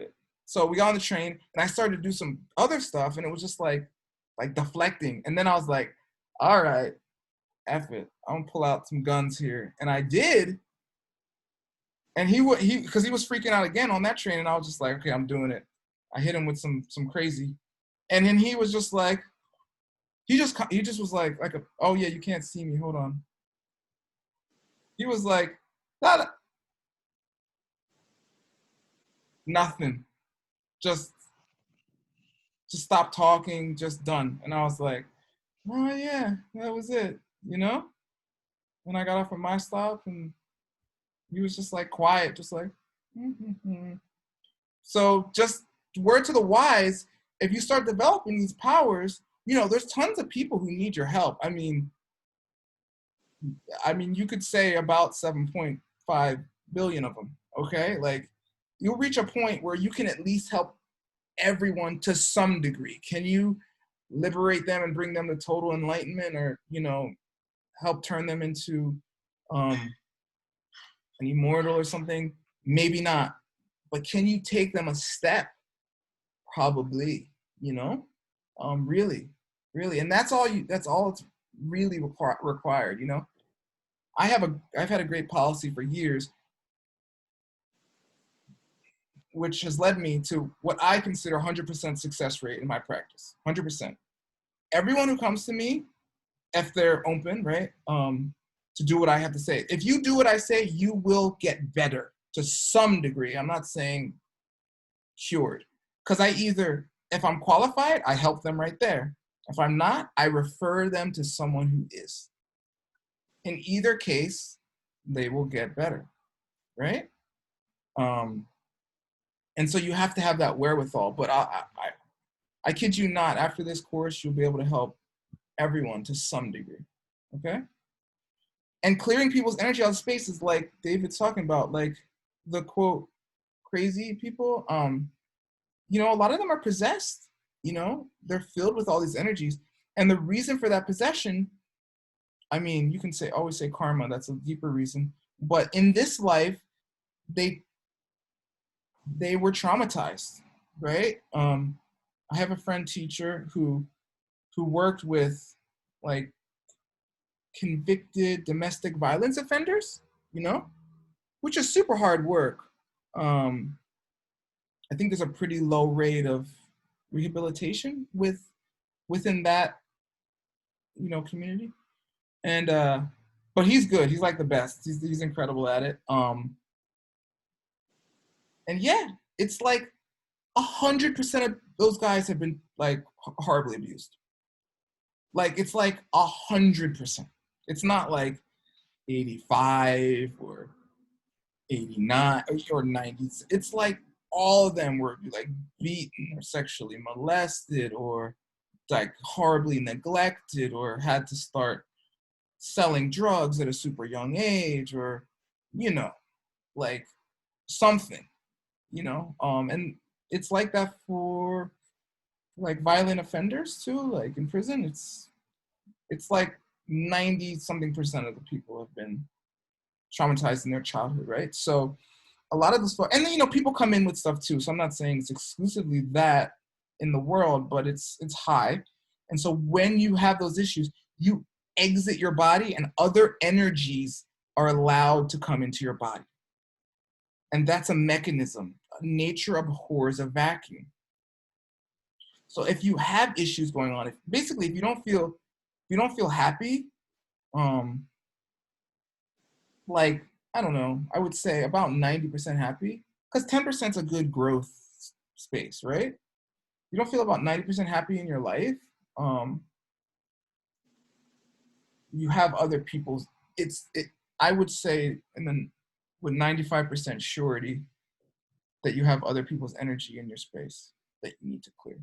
C: it. So we got on the train, and I started to do some other stuff, and it was just like deflecting. And then I was like, all right, F it. I'm gonna pull out some guns here. And I did. And he because he was freaking out again on that train, and I was just like, okay, I'm doing it. I hit him with some crazy. And then he was just like, he just was like oh yeah, you can't see me, hold on. He was like, nothing. Just stop talking, just done. And I was like, oh yeah, that was it, you know? And I got off at my stop, and he was just like quiet, just like, mm-hmm. So just word to the wise, if you start developing these powers, you know, there's tons of people who need your help. I mean, you could say about 7.5 billion of them, okay? Like, you'll reach a point where you can at least help everyone to some degree. Can you liberate them and bring them to total enlightenment, or, you know, help turn them into an immortal or something? Maybe not. But can you take them a step? Probably, you know? Really. And that's all it's really required, you know? I've had a great policy for years, which has led me to what I consider 100% success rate in my practice. 100%. Everyone who comes to me, if they're open, right, to do what I have to say. If you do what I say, you will get better to some degree. I'm not saying cured. Because if I'm qualified, I help them right there. If I'm not, I refer them to someone who is. In either case, they will get better, right? And so you have to have that wherewithal. But I kid you not, after this course, you'll be able to help everyone to some degree, okay? And clearing people's energy out of space is like David's talking about, like the quote, crazy people. You know, a lot of them are possessed, you know? They're filled with all these energies. And the reason for that possession, I mean, you can always say karma, that's a deeper reason. But in this life, they were traumatized, right? I have a friend teacher who worked with like convicted domestic violence offenders, you know, which is super hard work. I think there's a pretty low rate of rehabilitation within that, you know, community. And but he's good. He's like the best. He's incredible at it. And yeah, it's like 100% those guys have been like horribly abused. Like it's like 100%. It's not like 85 or 89 or 90. It's like all of them were like beaten or sexually molested or like horribly neglected or had to start selling drugs at a super young age or, like something, and it's like that for like violent offenders too. Like in prison, it's like 90 something percent of the people have been traumatized in their childhood, right? So a lot of the stuff, and then people come in with stuff too. So I'm not saying it's exclusively that in the world, but it's high. And so when you have those issues, you exit your body and other energies are allowed to come into your body. And that's a mechanism. Nature abhors a vacuum. So if you have issues going on, if you don't feel happy, like, I don't know, I would say about 90% happy, because 10% is a good growth space, right? You don't feel about 90% happy in your life, you have other people's, I would say, and then with 95% surety that you have other people's energy in your space that you need to clear.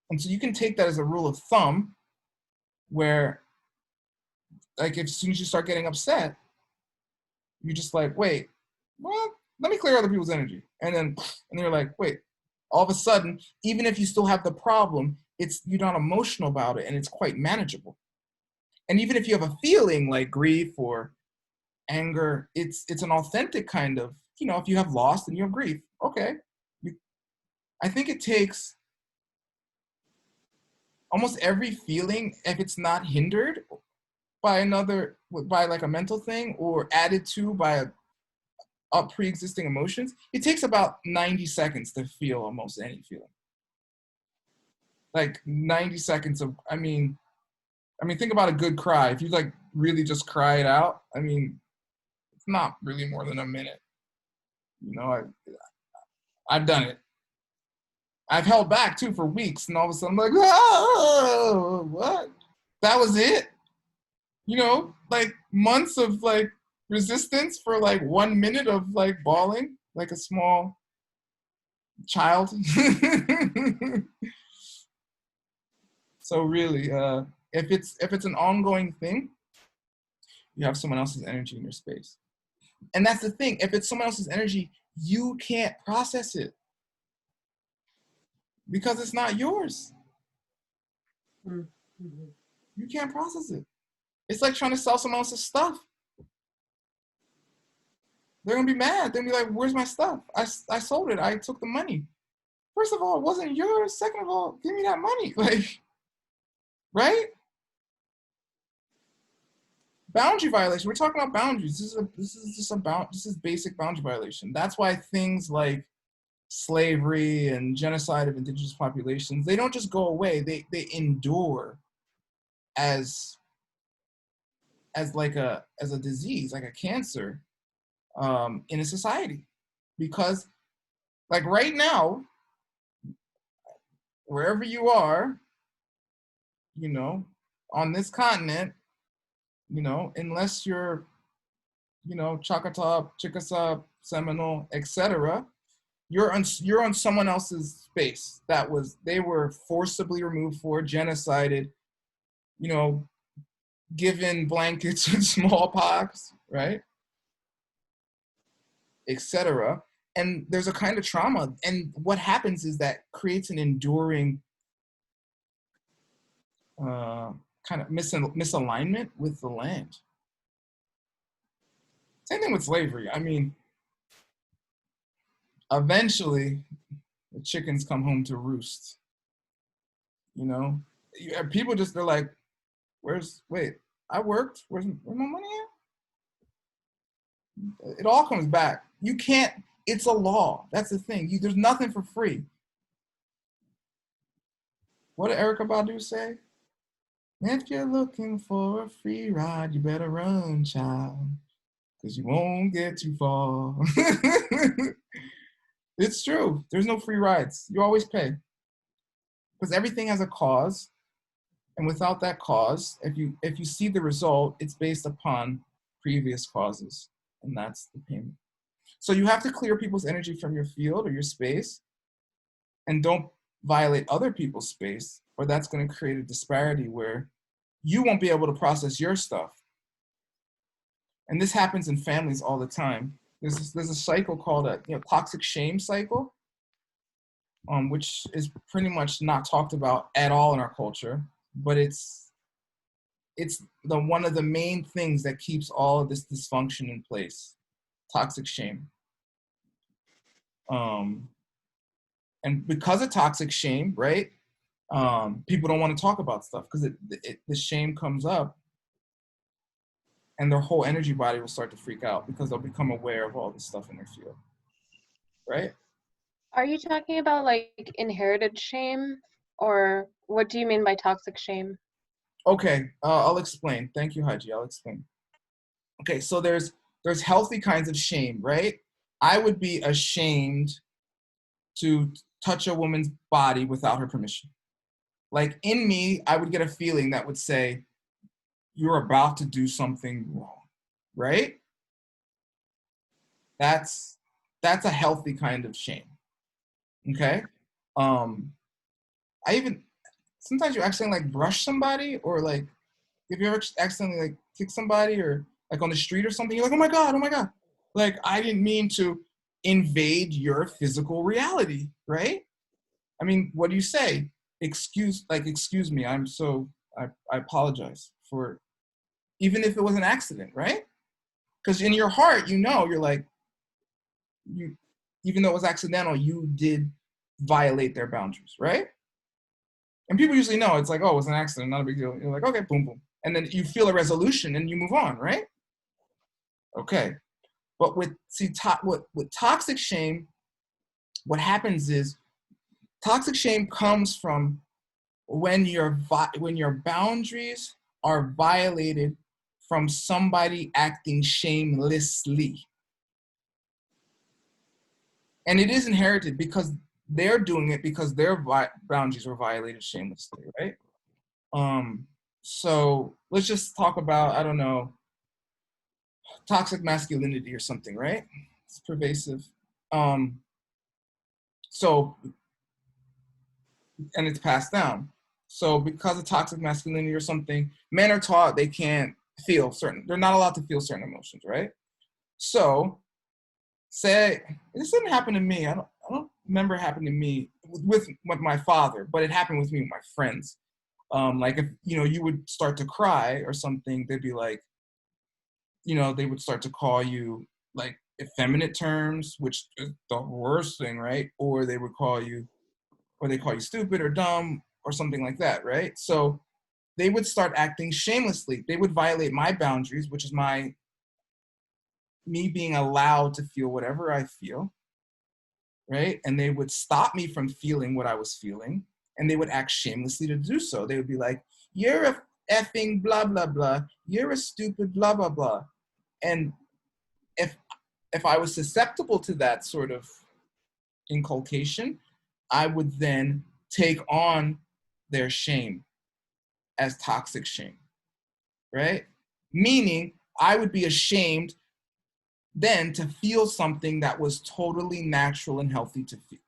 C: And so you can take that as a rule of thumb where, like, as soon as you start getting upset, you're just like, wait, well, let me clear other people's energy. And then you're like, wait, all of a sudden, even if you still have the problem, you're not emotional about it and it's quite manageable. And even if you have a feeling like grief or anger, it's an authentic kind of, if you have loss and you have grief, okay. I think it takes almost every feeling, if it's not hindered by like a mental thing or added to by a pre-existing emotions, it takes about 90 seconds to feel almost any feeling. Like 90 seconds of, I mean, think about a good cry. If you like really just cry it out, it's not really more than a minute. I've done it. I've held back too for weeks, and all of a sudden I'm like, oh, what? That was it? Like months of like resistance for like 1 minute of like bawling like a small child. So really, if it's an ongoing thing, you have someone else's energy in your space. And that's the thing. If it's someone else's energy, you can't process it because it's not yours.
B: Mm-hmm.
C: You can't process it. It's like trying to sell someone else's stuff. They're going to be mad. They're going to be like, where's my stuff? I sold it. I took the money. First of all, it wasn't yours. Second of all, give me that money. Like, right? Boundary violation. We're talking about boundaries. This is basic boundary violation. That's why things like slavery and genocide of indigenous populations, they don't just go away. They endure as a disease, like a cancer, in a society. Because like right now, wherever you are, on this continent, unless you're, Choctaw, Chickasaw, Seminole, etc., you're on someone else's space they were forcibly removed for, genocided, given blankets and smallpox, right, etc. And there's a kind of trauma, and what happens is that creates an enduring kind of misalignment with the land. Same thing with slavery. Eventually, the chickens come home to roost. People they're like, I worked, where's my money at? It all comes back. You can't, it's a law. That's the thing. There's nothing for free. What did Erykah Badu say? If you're looking for a free ride, you better run, child, because you won't get too far. It's true. There's no free rides. You always pay. because everything has a cause, and without that cause, if you see the result, it's based upon previous causes, and that's the payment. So you have to clear people's energy from your field or your space, and don't violate other people's space, or that's going to create a disparity where you won't be able to process your stuff. And this happens in families all the time. There's a cycle called a toxic shame cycle, which is pretty much not talked about at all in our culture, but it's one of the main things that keeps all of this dysfunction in place. Toxic shame. And because of toxic shame, right? People don't want to talk about stuff because the shame comes up, and their whole energy body will start to freak out because they'll become aware of all this stuff in their field, right?
D: Are you talking about like inherited shame, or what do you mean by toxic shame?
C: Okay, I'll explain. Thank you, Haji. I'll explain. Okay, so there's healthy kinds of shame, right? I would be ashamed to touch a woman's body without her permission. Like in me, I would get a feeling that would say, you're about to do something wrong, right? That's a healthy kind of shame, okay? I even, sometimes you accidentally like brush somebody, or like, if you ever accidentally like kick somebody or like on the street or something, you're like, oh my God. Like, I didn't mean to invade your physical reality, right? I mean, what do you say? Excuse me, I apologize for, even if it was an accident, right? Because in your heart, you're like, even though it was accidental, you did violate their boundaries, right? And people usually know, it's like, oh, it was an accident, not a big deal. You're like, okay, boom, boom. And then you feel a resolution and you move on, right? Okay. But with toxic shame, what happens is toxic shame comes from when your boundaries are violated from somebody acting shamelessly. And it is inherited because they're doing it because their boundaries were violated shamelessly, right? So let's just talk about, I don't know, toxic masculinity or something, right? It's pervasive. So, and it's passed down. So because of toxic masculinity or something, men are taught they can't feel certain, they're not allowed to feel certain emotions, right? So say, this didn't happen to me. I don't remember it happening to me with my father, but it happened with me with my friends. Like if, you would start to cry or something, they'd be like, they would start to call you like effeminate terms, which is the worst thing, right? Or they call you stupid or dumb or something like that, right? So they would start acting shamelessly. They would violate my boundaries, which is me being allowed to feel whatever I feel, right? And they would stop me from feeling what I was feeling, and they would act shamelessly to do so. They would be like, you're a effing blah, blah, blah. You're a stupid blah, blah, blah. And if I was susceptible to that sort of inculcation, I would then take on their shame as toxic shame, right? Meaning I would be ashamed then to feel something that was totally natural and healthy to feel.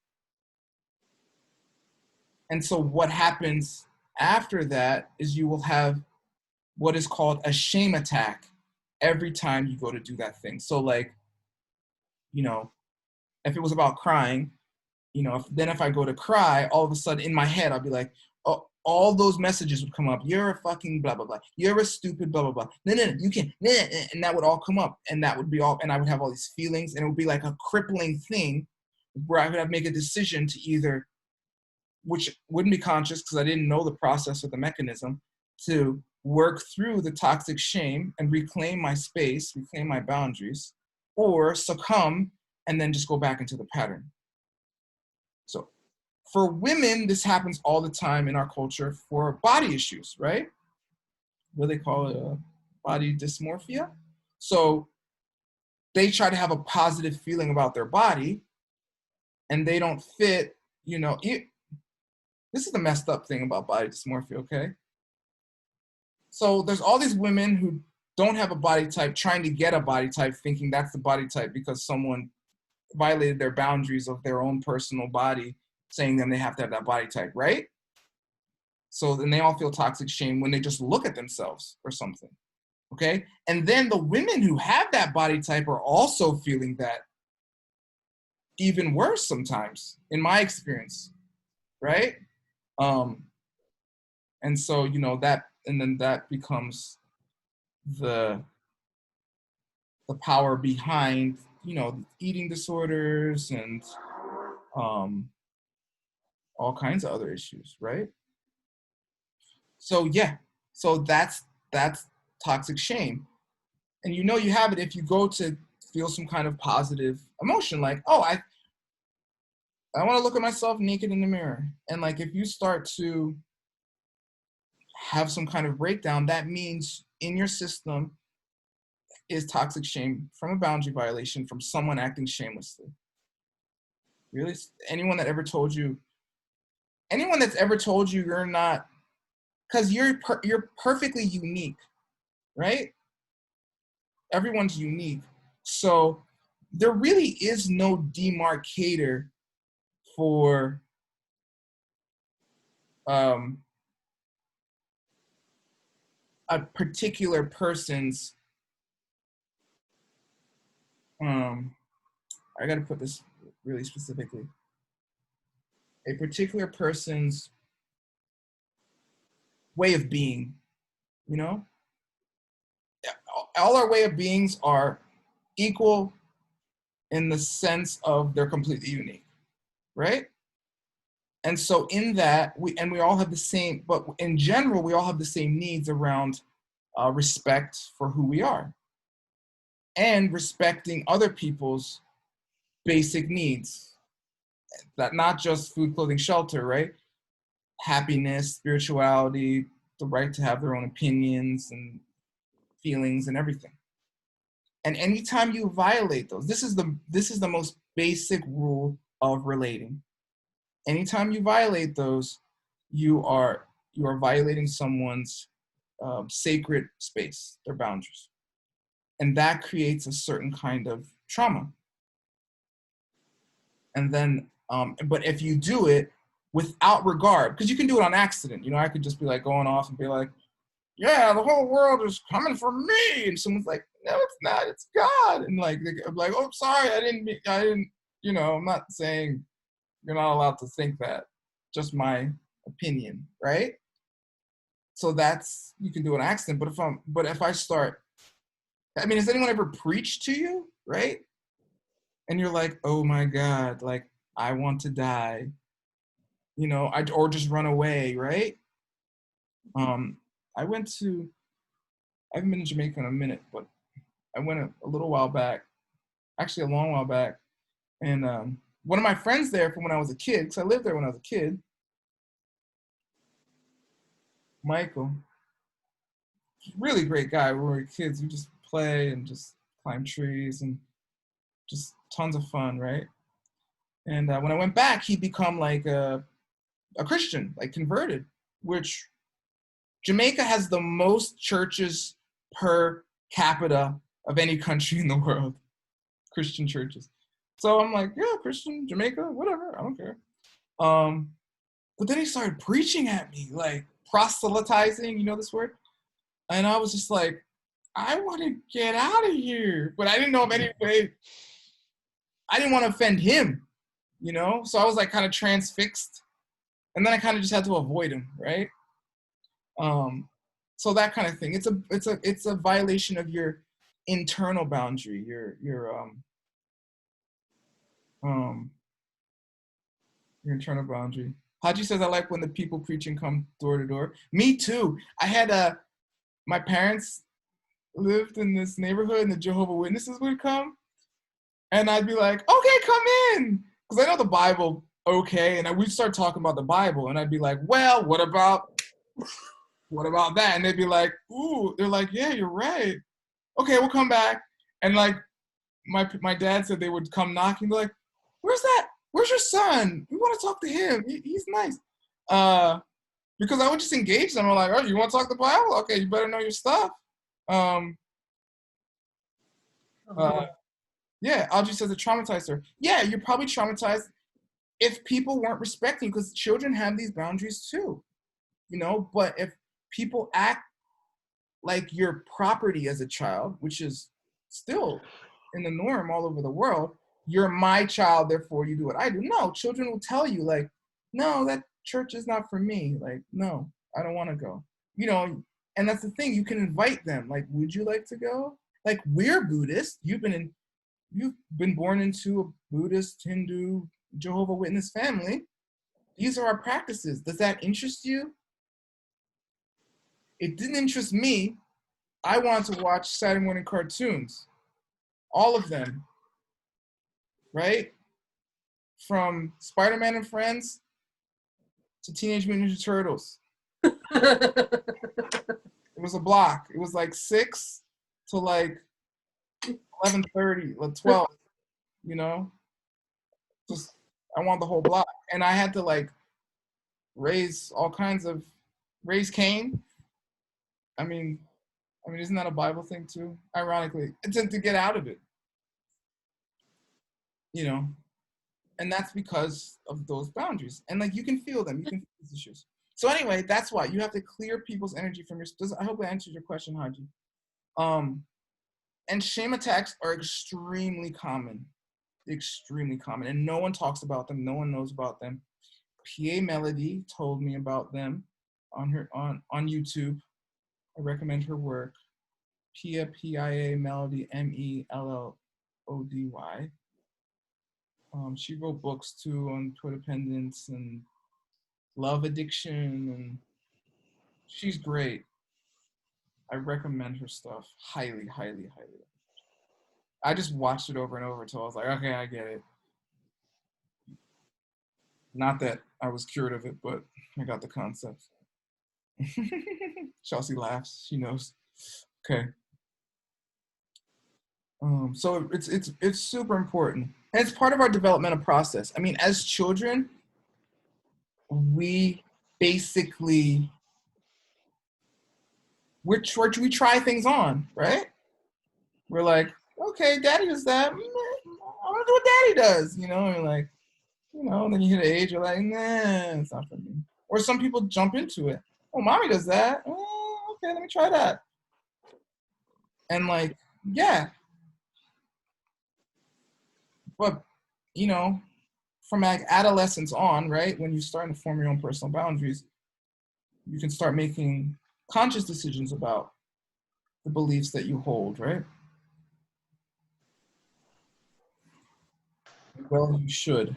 C: And so what happens after that is you will have what is called a shame attack every time you go to do that thing. So like, if it was about crying, if I go to cry, all of a sudden in my head, I'll be like, oh, all those messages would come up. You're a fucking blah, blah, blah. You're a stupid blah, blah, blah. No, you can't. And that would all come up. And that would be all, and I would have all these feelings, and it would be like a crippling thing where I would have to make a decision to either, which wouldn't be conscious because I didn't know the process or the mechanism, to work through the toxic shame and reclaim my space, reclaim my boundaries, or succumb and then just go back into the pattern. So for women, this happens all the time in our culture for body issues, right? What do they call it? Body dysmorphia. So they try to have a positive feeling about their body, and they don't fit, this is the messed up thing about body dysmorphia, okay? So there's all these women who don't have a body type trying to get a body type, thinking that's the body type because someone violated their boundaries of their own personal body, saying then they have to have that body type, right? So then they all feel toxic shame when they just look at themselves or something, okay? And then the women who have that body type are also feeling that even worse sometimes, in my experience, right? And so, you know, that, and then that becomes the power behind, you know, eating disorders and all kinds of other issues, right? So yeah, so that's toxic shame. And you know you have it if you go to feel some kind of positive emotion, like, oh, I want to look at myself naked in the mirror. And like, if you start to have some kind of breakdown, that means in your system is toxic shame from a boundary violation from someone acting shamelessly. Really, anyone that's ever told you you're not, because you're perfectly unique, right? Everyone's unique. So there really is no demarcator for a particular person's, I gotta put this really specifically, a particular person's way of being, you know? All our way of beings are equal in the sense of they're completely unique, right? And so in that, we all have the same, but in general, we all have the same needs around respect for who we are and respecting other people's basic needs. That not just food, clothing, shelter, right? Happiness, spirituality, the right to have their own opinions and feelings and everything. And anytime you violate those, this is the most basic rule of relating. Anytime you violate those, you are violating someone's sacred space, their boundaries. And that creates a certain kind of trauma. And then, but if you do it without regard, because you can do it on accident, you know, I could just be like going off and be like, yeah, the whole world is coming for me. And someone's like, no, it's not, it's God. And like, I'm like, oh, sorry, I didn't, you know, I'm not saying you're not allowed to think that, just my opinion, right? So that's, you can do an accident, but if I start, I mean, has anyone ever preached to you, right? And you're like, oh my God, like, I want to die, you know, or just run away, right? I haven't been in Jamaica in a minute, but I went a little while back, actually a long while back. And one of my friends there from when I was a kid, because I lived there when I was a kid, Michael, really great guy. When we were kids, we just play and just climb trees and just tons of fun, right? And when I went back, he'd become like a Christian, like converted, which Jamaica has the most churches per capita of any country in the world, Christian churches. So I'm like, yeah, Christian, Jamaica, whatever, I don't care. But then he started preaching at me, like proselytizing, you know this word? And I was just like, I want to get out of here. But I didn't know of any way, I didn't want to offend him, you know? So I was like kind of transfixed. And then I kind of just had to avoid him, right? So that kind of thing. It's a violation of your internal boundary, your internal boundary. Haji says, I like when the people preaching come door to door. Me too. I had my parents lived in this neighborhood and the Jehovah's Witnesses would come. And I'd be like, okay, come in. Because I know the Bible, okay. And we'd start talking about the Bible. And I'd be like, well, what about that? And they'd be like, ooh, they're like, yeah, you're right. Okay, we'll come back. And like, my dad said they would come knocking, be like, where's your son? We want to talk to him. He's nice. Because I would just engage them. I'm like, oh, you want to talk the Bible? Okay, you better know your stuff. Yeah, Audrey says it traumatized her. Yeah, you're probably traumatized if people weren't respecting, because children have these boundaries too, you know. But if people act like your property as a child, which is still in the norm all over the world, you're my child, therefore you do what I do. No, children will tell you, like, no, that church is not for me. Like, no, I don't want to go. You know, and that's the thing. You can invite them. Like, would you like to go? Like, we're Buddhist. You've been born into a Buddhist, Hindu, Jehovah's Witness family. These are our practices. Does that interest you? It didn't interest me. I wanted to watch Saturday morning cartoons. All of them. Right? From Spider-Man and Friends to Teenage Mutant Ninja Turtles. It was a block. It was like 6 to like 11:30 or 12, you know? Just, I want the whole block. And I had to like raise Cain. I mean, isn't that a Bible thing too? Ironically, to get out of it, you know? And that's because of those boundaries. And like, you can feel them, you can feel these issues. So anyway, that's why you have to clear people's energy from your, I hope I answered your question, Haji. And shame attacks are extremely common, and no one talks about them, no one knows about them. PA Melody told me about them on YouTube. I recommend her work. Pia, P-I-A, Melody, M-E-L-L-O-D-Y. She wrote books too on codependence and love addiction, and she's great. I recommend her stuff highly, highly, highly. I just watched it over and over until I was like, okay, I get it. Not that I was cured of it, but I got the concept. Chelsea laughs, she knows. Okay. So it's super important. And it's part of our developmental process. I mean, as children, we basically, we try things on, right? We're like, okay, daddy does that. I'm gonna do what daddy does, you know? And like, you know, and then you hit an age, you're like, nah, it's not for me. Or some people jump into it. Oh, mommy does that. Oh, okay, let me try that. And like, yeah. But, you know, from like adolescence on, right, when you're starting to form your own personal boundaries, you can start making conscious decisions about the beliefs that you hold, right? Well, you should.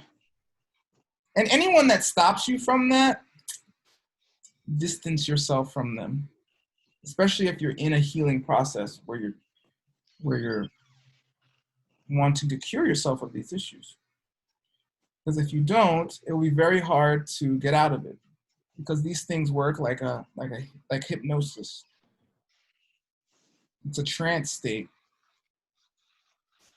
C: And anyone that stops you from that, distance yourself from them, especially if you're in a healing process where you're wanting to cure yourself of these issues. Because if you don't, it will be very hard to get out of it, because these things work like hypnosis. It's a trance state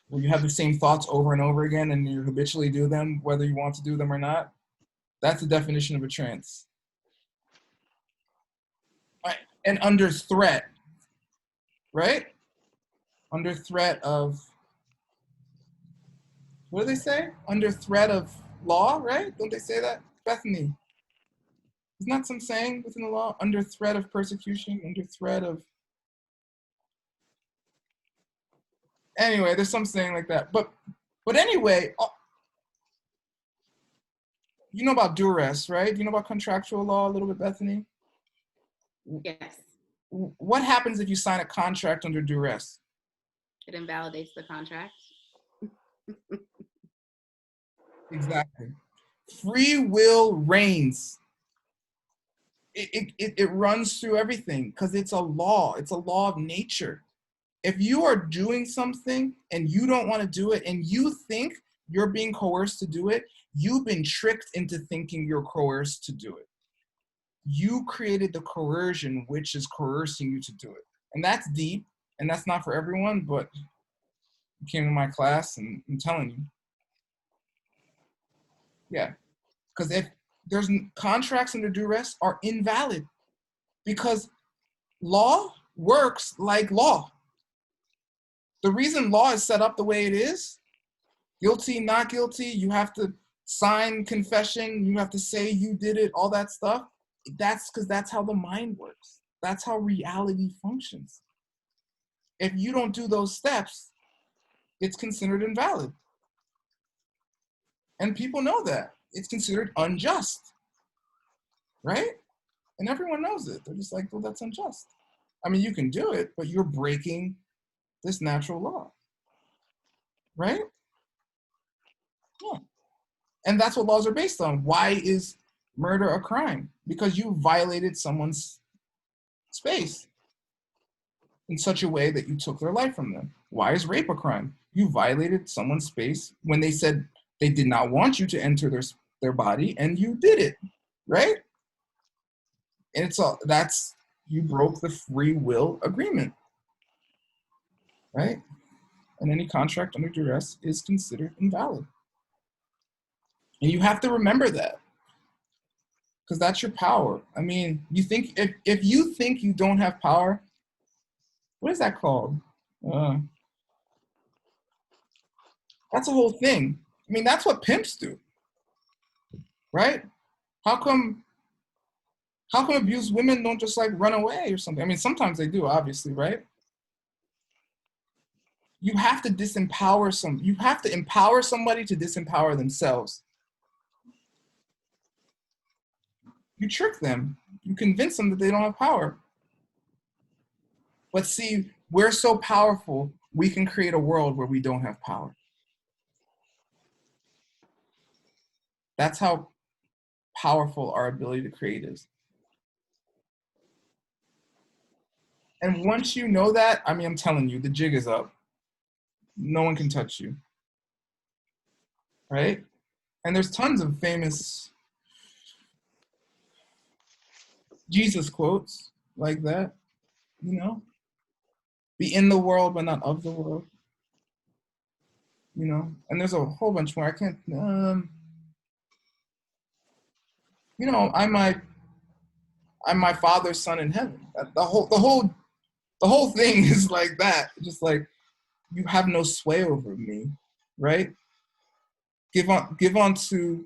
C: where you have the same thoughts over and over again and you habitually do them, whether you want to do them or not. That's the definition of a trance. And under threat, right? Under threat of, what do they say? Under threat of law, right? Don't they say that? Bethany, isn't that some saying within the law? Under threat of persecution, under threat of, anyway, there's some saying like that. But anyway, you know about duress, right? You know about contractual law a little bit, Bethany?
A: Yes.
C: What happens if you sign a contract under duress?
A: It invalidates the contract.
C: Exactly. Free will reigns. It runs through everything because it's a law. It's a law of nature. If you are doing something and you don't want to do it and you think you're being coerced to do it, you've been tricked into thinking you're coerced to do it. You created the coercion which is coercing you to do it. And that's deep, and that's not for everyone, but you came to my class and I'm telling you. Yeah, because if contracts under duress are invalid because law works like law. The reason law is set up the way it is, guilty, not guilty, you have to sign confession, you have to say you did it, all that stuff. That's because that's how the mind works. That's how reality functions. If you don't do those steps, it's considered invalid. And people know that. It's considered unjust, right? And everyone knows it. They're just like, well, that's unjust. I mean, you can do it, but you're breaking this natural law, right? Yeah. And that's what laws are based on. Why is murder a crime? Because you violated someone's space in such a way that you took their life from them. Why is rape a crime? You violated someone's space when they said they did not want you to enter their body, and you did it, right? And it's all that's you broke the free will agreement, right? And any contract under duress is considered invalid. And you have to remember that, because that's your power. I mean, you think if you think you don't have power, what is that called? That's a whole thing. I mean, that's what pimps do, right? How come abused women don't just like run away or something? I mean, sometimes they do, obviously, right? You have to disempower you have to empower somebody to disempower themselves. You trick them. You convince them that they don't have power. But see, we're so powerful, we can create a world where we don't have power. That's how powerful our ability to create is. And once you know that, I mean, I'm telling you, the jig is up. No one can touch you, right? And there's tons of famous Jesus quotes like that, you know? Be in the world, but not of the world, you know? And there's a whole bunch more. I can't, you know, I'm my Father's son in heaven. The whole thing is like that. Just like, you have no sway over me, right? Give on to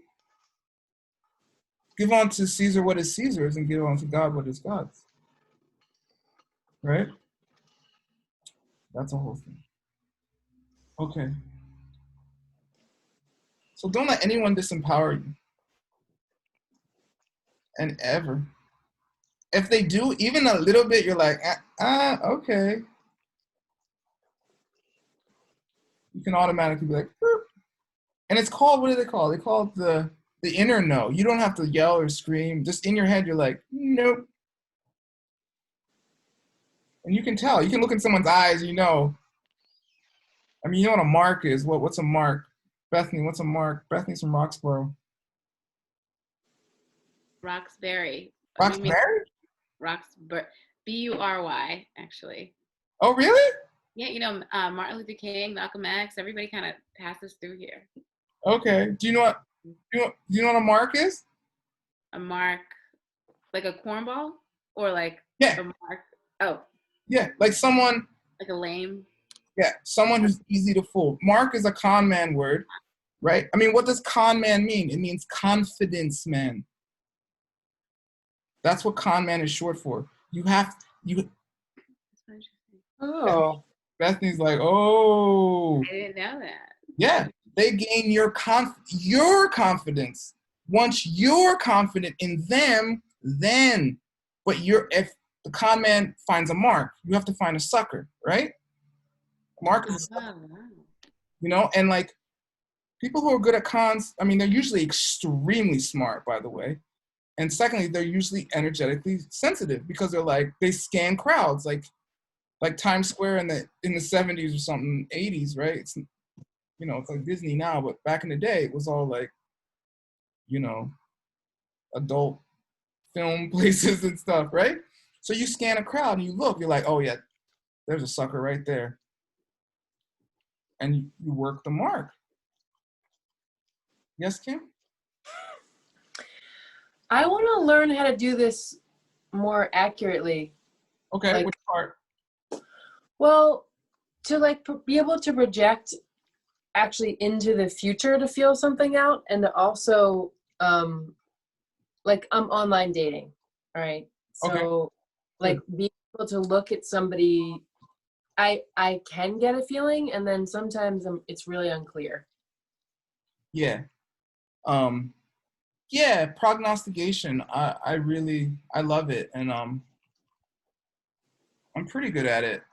C: Caesar what is Caesar's, and give on to God what is God's, right? That's a whole thing. Okay. So don't let anyone disempower you. And ever. If they do, even a little bit, you're like, okay. You can automatically be like, boop. And it's called, what do they call it? They call it the inner no. You don't have to yell or scream. Just in your head, you're like, nope. And you can tell. You can look in someone's eyes, you know. I mean, you know what a mark is. What's a mark? Bethany, what's a mark? Bethany's from Roxborough.
A: Roxbury.
C: Roxbury?
A: Roxbury. Bury, actually.
C: Oh, really?
A: Yeah, you know, Martin Luther King, Malcolm X, everybody kind of passes through here.
C: Okay. Do you know what a mark is?
A: A mark, like a cornball, or like
C: Yeah.
A: a mark. Oh.
C: Yeah, like someone.
A: Like a lame.
C: Yeah, someone who's easy to fool. Mark is a con man word, right? I mean, what does con man mean? It means confidence man. That's what con man is short for.
B: Oh.
C: Bethany's like, oh.
A: I didn't know that.
C: Yeah, they gain your confidence. Once you're confident in them, then, but if the con man finds a mark, you have to find a sucker, right? Mark is a sucker, you know, and like people who are good at cons, I mean, they're usually extremely smart, by the way. And secondly, they're usually energetically sensitive because they scan crowds, like Times Square in the 70s or something, 80s, right? It's, you know, it's like Disney now, but back in the day, it was all like, you know, adult film places and stuff, right? So you scan a crowd and you look, you're like, oh yeah, there's a sucker right there. And you work the mark. Yes, Kim?
B: I want to learn how to do this more accurately.
C: Okay,
B: Like-
C: which part?
B: Well, to like be able to project actually into the future to feel something out, and to also like I'm online dating, right?
C: Okay.
B: So like being able to look at somebody, I can get a feeling, and then sometimes it's really unclear.
C: Yeah. Yeah, prognostication. I love it, and I'm pretty good at it.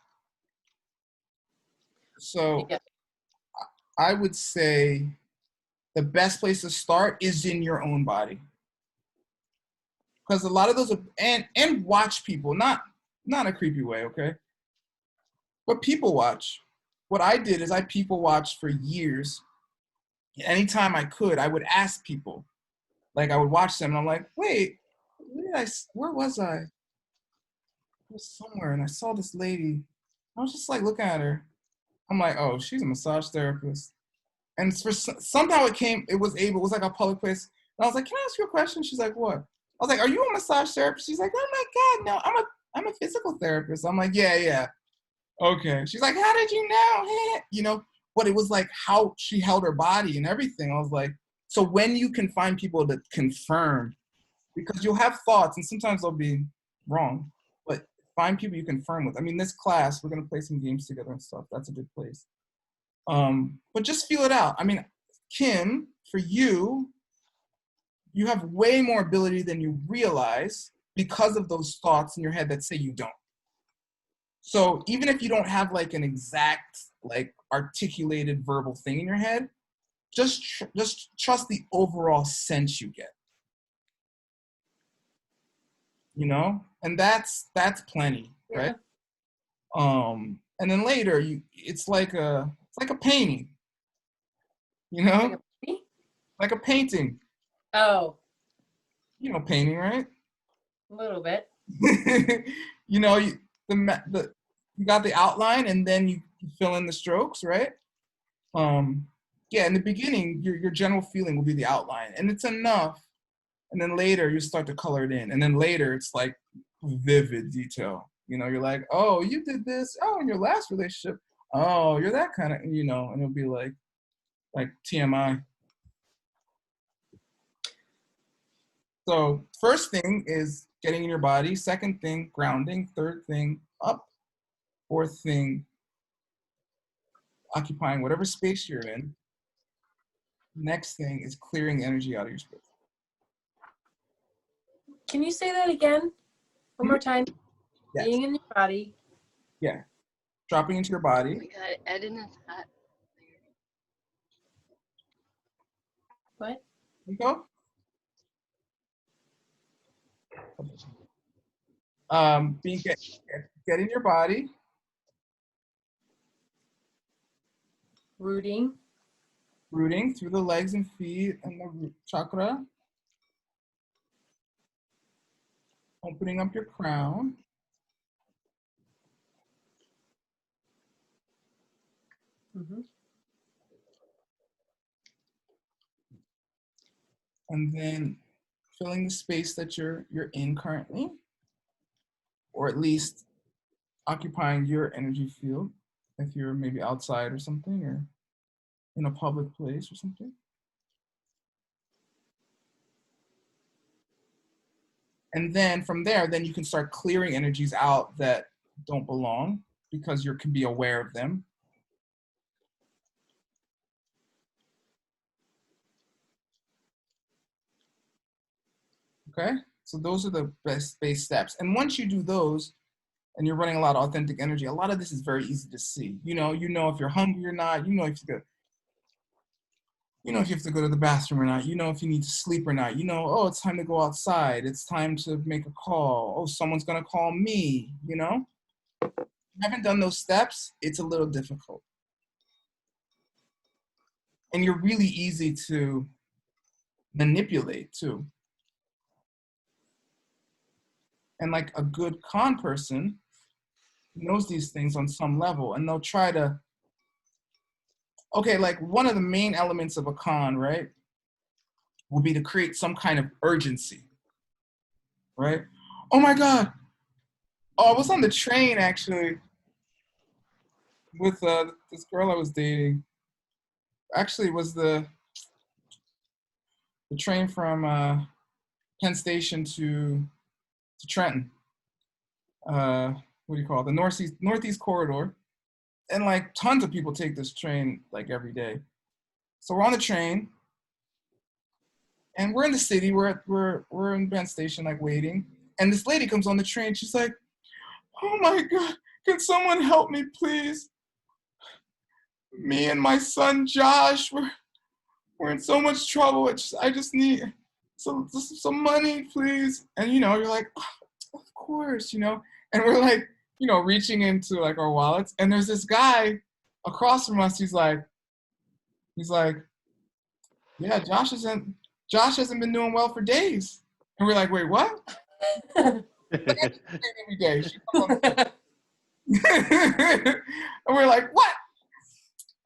C: So
B: Yeah.
C: I would say the best place to start is in your own body, because a lot of those are, and watch people, not a creepy way, okay? But people watch. What I did is I people watched for years. Anytime I could, I would ask people. Like I would watch them, and I'm like, wait, where was I? I was somewhere, and I saw this lady. I was just like looking at her. I'm like, oh, she's a massage therapist. And somehow it was like a public place. And I was like, can I ask you a question? She's like, what? I was like, are you a massage therapist? She's like, oh my God, no, I'm a physical therapist. I'm like, yeah. Okay. She's like, how did you know? You know, but it was like how she held her body and everything. I was like, so when you can find people to confirm, because you'll have thoughts and sometimes they'll be wrong, but find people you confirm with. I mean, this class, we're going to play some games together and stuff. That's a good place. But just feel it out. I mean, Kim, for you have way more ability than you realize because of those thoughts in your head that say you don't. So even if you don't have like an exact, like articulated verbal thing in your head, just trust the overall sense you get. You know, and that's plenty, right? And then later, it's like a painting. You know, like a painting.
B: Oh,
C: You know, painting, right?
B: a little bit.
C: You know, you got the outline, and then you fill in the strokes, right? Yeah, in the beginning, your general feeling will be the outline, and it's enough. And then later, you start to color it in, and then later, it's like vivid detail. You know, you're like, oh, you did this. Oh, in your last relationship. Oh, you're that kind of, you know, and it'll be like TMI. So first thing is getting in your body. Second thing, grounding. Third thing, up. Fourth thing, occupying whatever space you're in. Next thing is clearing energy out of your space.
B: Can you say that again? One more time.
C: Yes.
B: Being in your body.
C: Yeah. Dropping into your
H: Oh
C: body.
H: my God, Eden is hot.
B: What?
C: You go. Get in your body.
B: Rooting.
C: Rooting through the legs and feet and the root chakra. Opening up your crown.
B: Mm-hmm.
C: And then filling the space that you're in currently, or at least occupying your energy field if you're maybe outside or something, or in a public place or something. And then from there, then you can start clearing energies out that don't belong because you can be aware of them. Okay, so those are the base steps. And once you do those, and you're running a lot of authentic energy, a lot of this is very easy to see. You know if you're hungry or not. You know if you have to go to the bathroom or not. You know if you need to sleep or not. You know, oh, it's time to go outside. It's time to make a call. Oh, someone's gonna call me. You know, if you haven't done those steps, it's a little difficult. And you're really easy to manipulate too. And like a good con person knows these things on some level, and they'll try to, okay, like one of the main elements of a con, right, will be to create some kind of urgency. right? Oh my God. Oh, I was on the train actually with this girl I was dating. Actually, it was the train from Penn Station to Trenton. What do you call it? The Northeast Corridor. And like tons of people take this train like every day. So we're on the train, and we're in the city. We're in Penn Station, like waiting. And this lady comes on the train. She's like, "Oh my God, can someone help me, please? Me and my son Josh, we're in so much trouble. I just need some money, please." And you're like, "Oh, of course, And we're like, reaching into like our wallets. And there's this guy across from us. He's like, "Yeah, Josh hasn't been doing well for days." And we're like, "Wait, what?" Every day. She comes on the and we're like, "What?"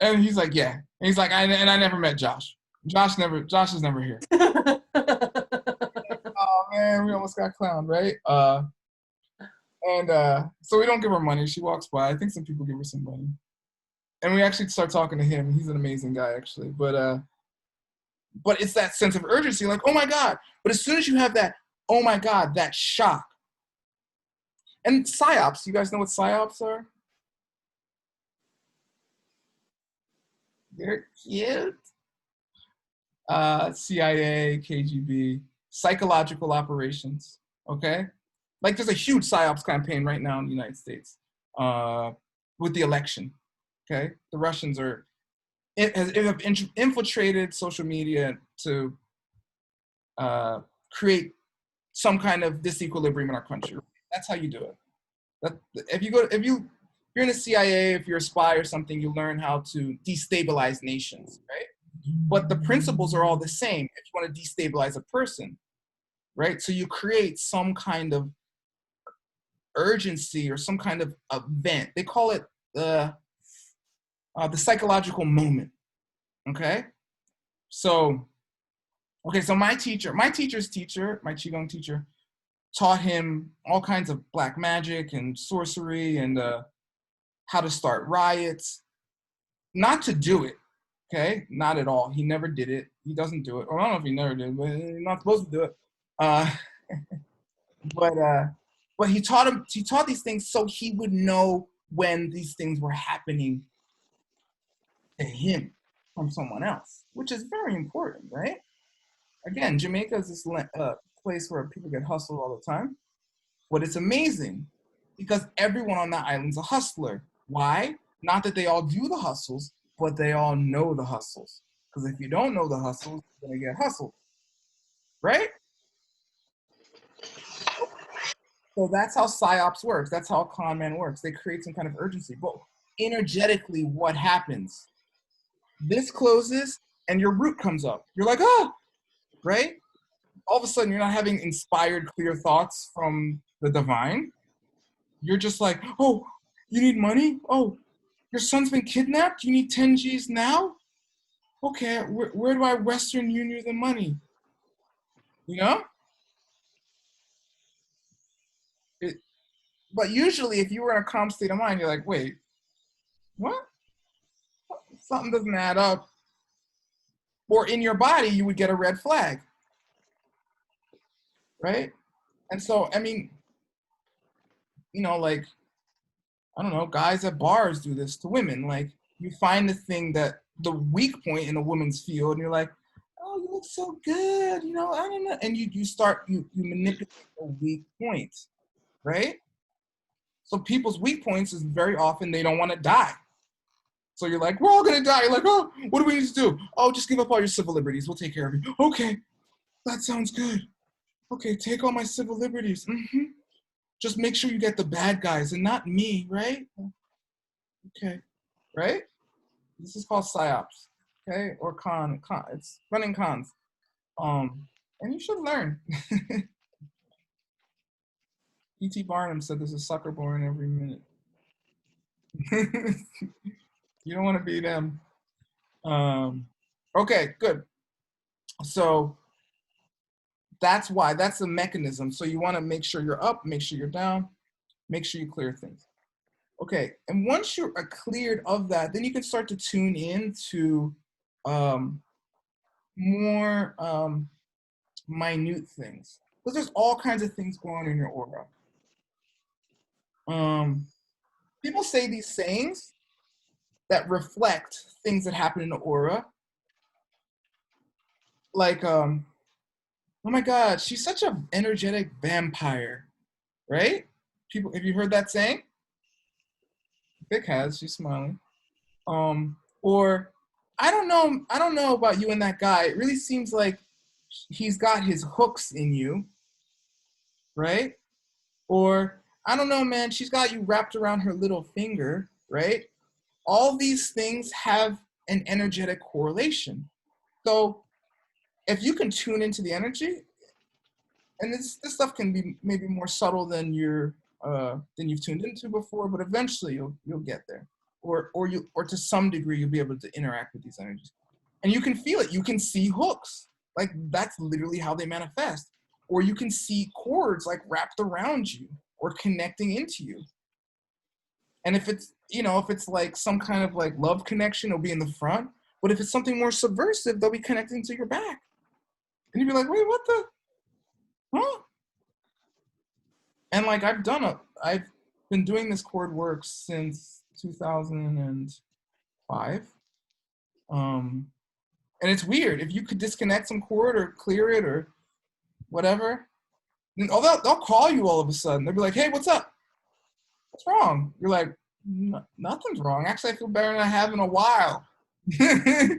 C: And he's like, "Yeah." And he's like, I never met Josh. Josh is never here. Oh man, we almost got clowned, right? And so we don't give her money. She walks by. I think some people give her some money. And we actually start talking to him. He's an amazing guy, actually. But it's that sense of urgency, like, oh my God. But as soon as you have that, oh my God, that shock. And PSYOPs, you guys know what PSYOPs are? They're cute. CIA, KGB, psychological operations, okay? Like there's a huge PSYOPs campaign right now in the United States with the election, okay? The Russians have infiltrated social media to create some kind of disequilibrium in our country. That's how you do it. If you're in the CIA, if you're a spy or something, you learn how to destabilize nations, right? But the principles are all the same if you want to destabilize a person, right? So you create some kind of urgency or some kind of event. They call it the psychological moment, okay? So my teacher's teacher, my Qigong teacher, taught him all kinds of black magic and sorcery and how to start riots. Not to do it, okay? Not at all. He never did it. He doesn't do it. Or I don't know if he never did, but he's not supposed to do it. But he taught these things so he would know when these things were happening to him from someone else, which is very important, right? Again, Jamaica is this place where people get hustled all the time. But it's amazing because everyone on that island's a hustler. Why? Not that they all do the hustles, but they all know the hustles. Because if you don't know the hustles, you're going to get hustled. Right? So that's how PSYOPs works. That's how con man works. They create some kind of urgency. But energetically, what happens? This closes and your root comes up. You're like, oh, right? All of a sudden, you're not having inspired, clear thoughts from the divine. You're just like, oh, you need money? Oh, your son's been kidnapped? You need 10 G's now? Okay, where do I Western Union the money? But usually, if you were in a calm state of mind, you're like, wait, what? Something doesn't add up. Or in your body, you would get a red flag. Right? And so, I mean, like, I don't know, guys at bars do this to women. Like, you find the weak point in a woman's field, and you're like, oh, you look so good, I don't know. And you manipulate a weak point, right? So people's weak points is very often they don't want to die. So you're like, we're all going to die. You're like, oh, what do we need to do? Oh, just give up all your civil liberties. We'll take care of you. Okay, that sounds good. Okay, take all my civil liberties. Mm-hmm. Just make sure you get the bad guys and not me, right? Okay, right? This is called PSYOPs, okay? Or con. It's running cons. And you should learn. P.T. Barnum said there's a sucker born every minute. You don't want to be them. Okay, good. So that's why, that's the mechanism. So you want to make sure you're up, make sure you're down, make sure you clear things. Okay, and once you're cleared of that, then you can start to tune in to more minute things. Because there's all kinds of things going on in your aura. People say these sayings that reflect things that happen in the aura. Like, oh my God, she's such an energetic vampire, right? People, have you heard that saying? Vic has, she's smiling. Or I don't know about you and that guy. It really seems like he's got his hooks in you, right? Or I don't know, man, she's got you wrapped around her little finger, right? All these things have an energetic correlation. So if you can tune into the energy, and this stuff can be maybe more subtle than you've tuned into before, but eventually you'll get there, or to some degree you'll be able to interact with these energies, and you can feel it. You can see hooks, like that's literally how they manifest, or you can see cords like wrapped around you or connecting into you. And if it's if it's like some kind of like love connection, it'll be in the front. But if it's something more subversive, they'll be connecting to your back, and you'll be like, wait, what the? Huh? And like I've been doing this cord work since 2005. And it's weird. If you could disconnect some cord or clear it or whatever, then they'll call you all of a sudden. They'll be like, hey, what's up? What's wrong? You're like, nothing's wrong. Actually, I feel better than I have in a while. Because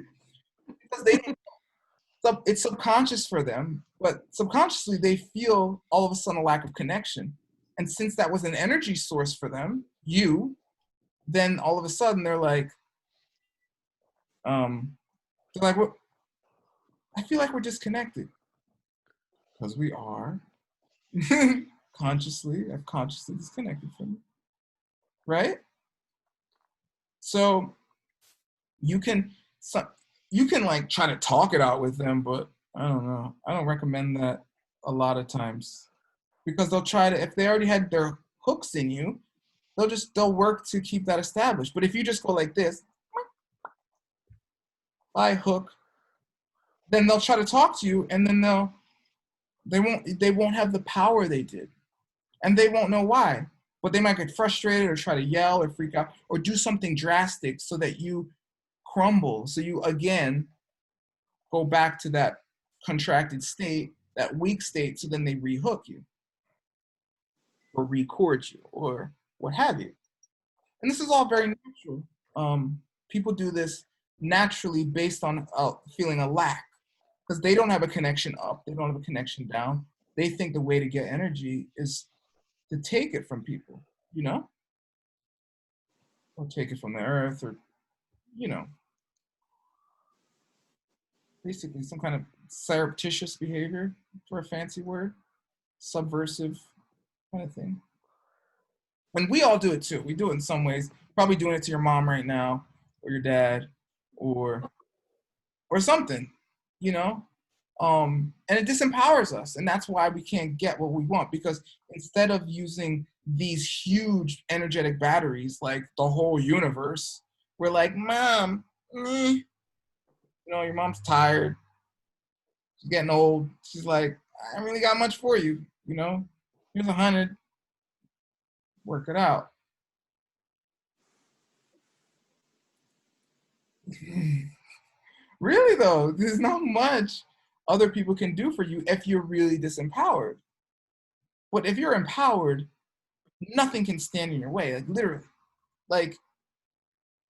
C: it's subconscious for them, but subconsciously they feel all of a sudden a lack of connection. And since that was an energy source for them, then all of a sudden they're like, what? I feel like we're disconnected. Because we are. I've consciously disconnected from you. Right? So you can like try to talk it out with them, but I don't know. I don't recommend that a lot of times, because they'll try to, if they already had their hooks in you, they'll work to keep that established. But if you just go like this, by hook, then they'll try to talk to you, and then they won't have the power they did, and they won't know why. But they might get frustrated or try to yell or freak out or do something drastic so that you crumble. So you again go back to that contracted state, that weak state. So then they rehook you or record you or what have you. And this is all very natural. People do this naturally based on feeling a lack, because they don't have a connection up. They don't have a connection down. They think the way to get energy is to take it from people, or take it from the earth, or, basically some kind of surreptitious behavior, for a fancy word, subversive kind of thing. And we all do it too. We do it in some ways. Probably doing it to your mom right now, or your dad, or something, and it disempowers us, and that's why we can't get what we want, because instead of using these huge energetic batteries like the whole universe, we're like, Mom, your mom's tired, she's getting old, she's like, I don't really got much for you, here's 100, work it out. Really though, there's not much other people can do for you if you're really disempowered. But if you're empowered, nothing can stand in your way, like literally. Like,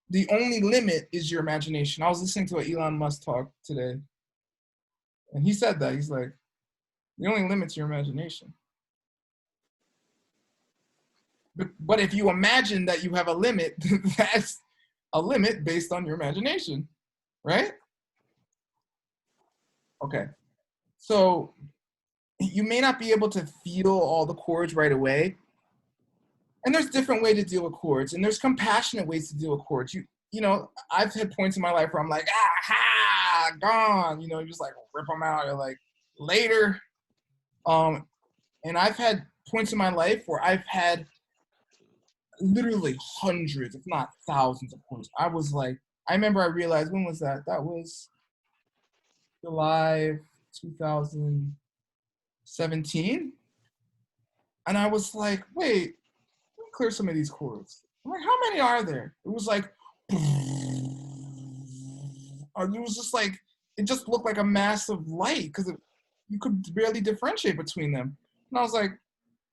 C: the only limit is your imagination. I was listening to an Elon Musk talk today, and he said that. He's like, the only limit's your imagination. But if you imagine that you have a limit, that's a limit based on your imagination, right? Okay, so you may not be able to feel all the chords right away. And there's different ways to deal with chords, and there's compassionate ways to deal with chords. I've had points in my life where I'm like, gone. You just like rip them out. You're like, later. And I've had points in my life where I've had literally hundreds, if not thousands of points. I was like, I remember I realized, when was that? That was July 2017. And I was like, wait, let me clear some of these chords. I'm like, how many are there? It was like, or it was just like, it just looked like a mass of light because you could barely differentiate between them. And I was like,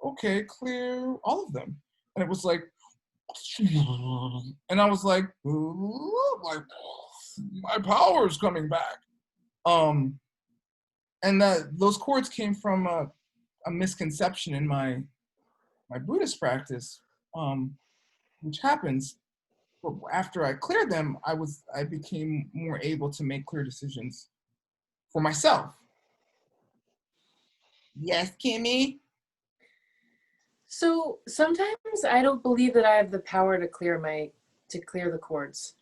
C: okay, clear all of them. And it was like, and I was like, my power is coming back. And those chords came from a misconception in my Buddhist practice, which happens. But after I cleared them, I became more able to make clear decisions for myself. Yes, Kimmy?
B: So sometimes I don't believe that I have the power to clear the chords.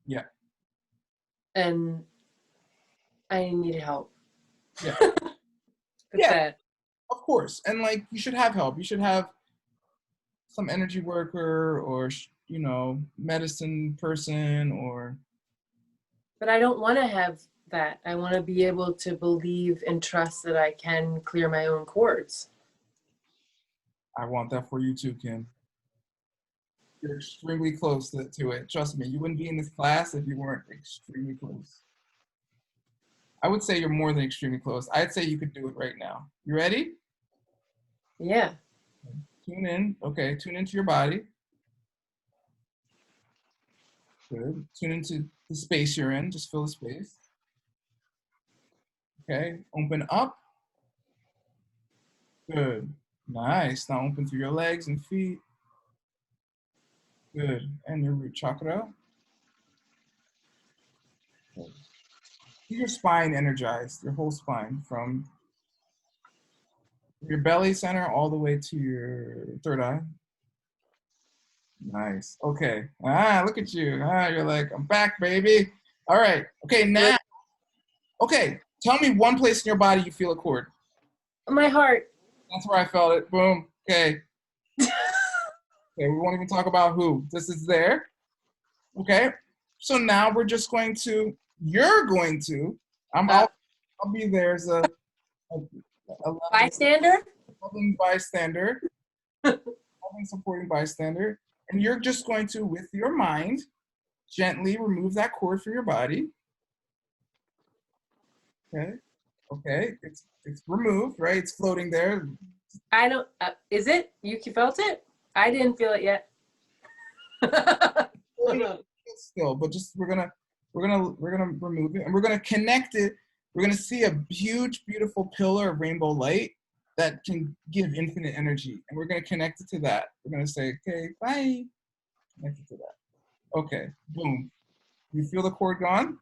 C: Yeah.
B: And I need help.
C: Yeah.
B: With
C: Yeah.
B: that.
C: Of course. And like, you should have help. You should have some energy worker or, medicine person or.
B: But I don't want to have that. I want to be able to believe and trust that I can clear my own chords.
C: I want that for you too, Kim. You're extremely close to it. Trust me, you wouldn't be in this class if you weren't extremely close. I would say you're more than extremely close. I'd say you could do it right now. You ready?
B: Yeah.
C: Tune in. Okay, tune into your body. Good. Tune into the space you're in. Just fill the space. Okay, open up. Good. Nice. Now open through your legs and feet. Good. And your root chakra. Good. Keep your spine energized, your whole spine, from your belly center all the way to your third eye. Nice. Okay. Look at you. You're like, I'm back, baby. All right. Okay, now. Okay, tell me one place in your body you feel a chord.
B: My heart.
C: That's where I felt it. Boom. Okay. Okay, we won't even talk about who. This is there. Okay. So now we're just going to, I'll be there as a
B: Bystander?
C: loving bystander, loving supporting bystander. And you're just going to, with your mind, gently remove that cord from your body. Okay. Okay. It's removed, right? It's floating there.
B: I don't, is it? You felt it? I didn't feel it yet.
C: Still, but just we're gonna remove it and we're gonna connect it. We're gonna see a huge, beautiful pillar of rainbow light that can give infinite energy, and we're gonna connect it to that. We're gonna say, okay, bye. Connect it to that. Okay, boom. You feel the cord gone?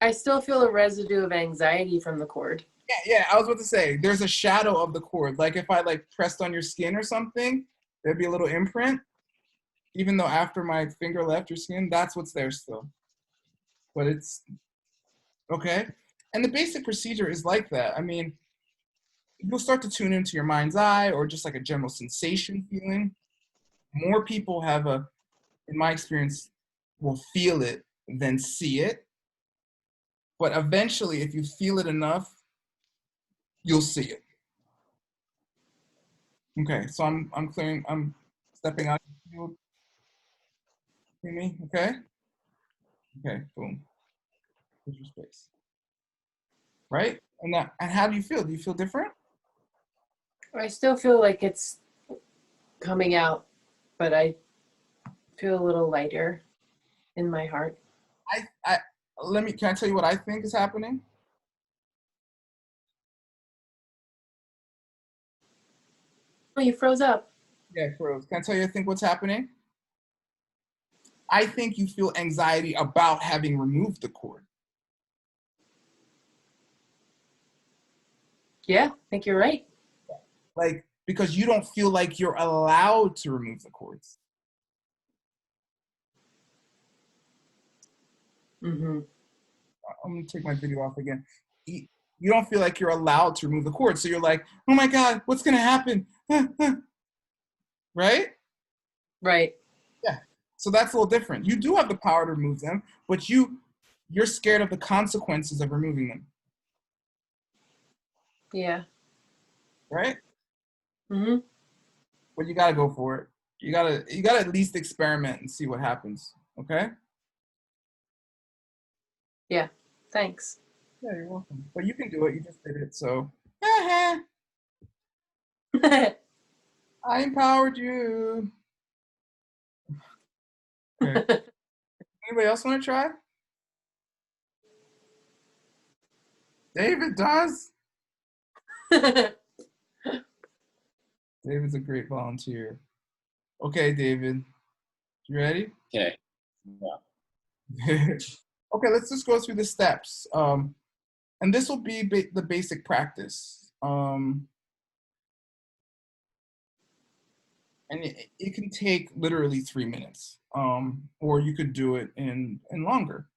B: I still feel a residue of anxiety from the cord.
C: Yeah. I was about to say, there's a shadow of the cord. Like if I pressed on your skin or something, there'd be a little imprint. Even though after my finger left your skin, that's what's there still. But it's okay. And the basic procedure is like that. I mean, you'll start to tune into your mind's eye or just like a general sensation feeling. More people in my experience, will feel it than see it. But eventually, if you feel it enough, you'll see it. Okay, so I'm stepping out of the field. See me? Okay? Okay, boom. Here's your space. Right? And how do you feel? Do you feel different?
B: I still feel like it's coming out, but I feel a little lighter in my heart.
C: Can I tell you what I think is happening?
B: Oh, you froze up.
C: Yeah, froze. Can I tell you I think what's happening? I think you feel anxiety about having removed the cord.
B: Yeah, I think you're right.
C: Because you don't feel like you're allowed to remove the cords.
B: Mm-hmm.
C: I'm gonna take my video off again. you don't feel like you're allowed to remove the cord. So you're like, oh my God, what's going to happen? Right?
B: Right.
C: Yeah. So that's a little different. You do have the power to remove them, but you're scared of the consequences of removing them.
B: Yeah.
C: Right?
B: Mm-hmm.
C: But you gotta go for it. You gotta at least experiment and see what happens. Okay?
B: Yeah. Thanks.
C: Yeah, you're welcome. But you can do it. You just did it. So I empowered you. Okay. Anybody else want to try? David does. David's a great volunteer. Okay, David. You ready?
F: Okay.
C: Okay, let's just go through the steps. And this will be the basic practice. And it can take literally 3 minutes. Or you could do it in longer.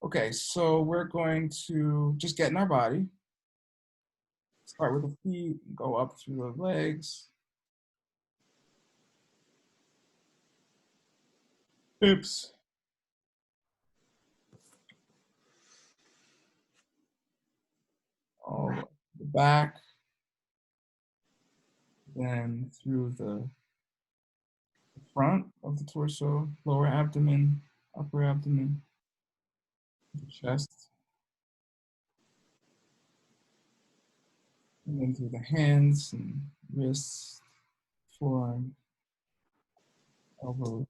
C: Okay, so we're going to just get in our body. Start with the feet, go up through the legs. Hips. All the back. Then through the front of the torso, lower abdomen, upper abdomen, the chest. And then through the hands and wrists, forearm, elbows,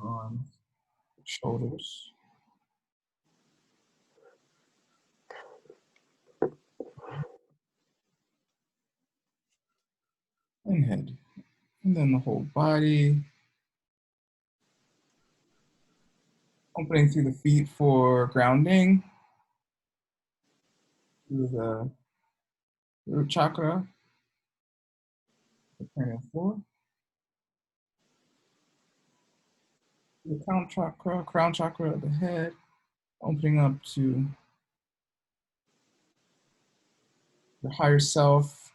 C: arms, shoulders. And head. And then the whole body. Opening through the feet for grounding. Through the root chakra, the cranial floor. The crown chakra of the head. Opening up to the higher self,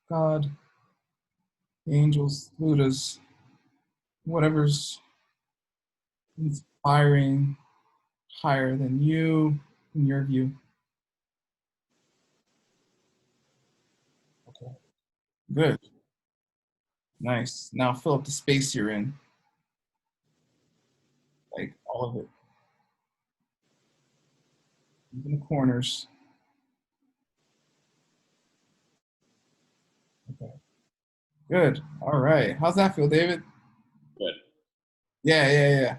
C: God, the angels, Buddhas, whatever's inspiring higher than you, in your view. Okay. Good. Nice. Now fill up the space you're in. Like all of it. Even the corners. Okay. Good. All right. How's that feel, David?
F: Good.
C: Yeah.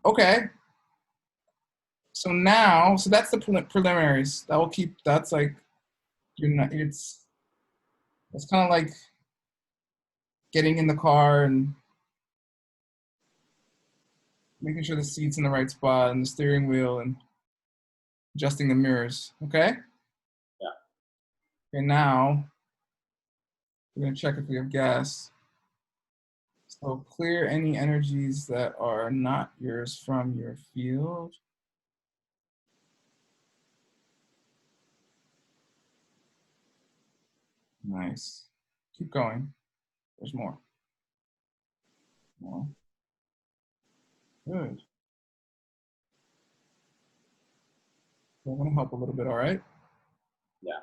C: Okay. So that's the preliminaries. That will keep. That's like it's kind of like getting in the car and making sure the seat's in the right spot and the steering wheel and adjusting the mirrors. Okay.
F: Yeah.
C: Okay. Now we're gonna check if we have gas. So clear any energies that are not yours from your field. Nice. Keep going. There's more. More. Good. I'm gonna help a little bit, all right?
F: Yeah.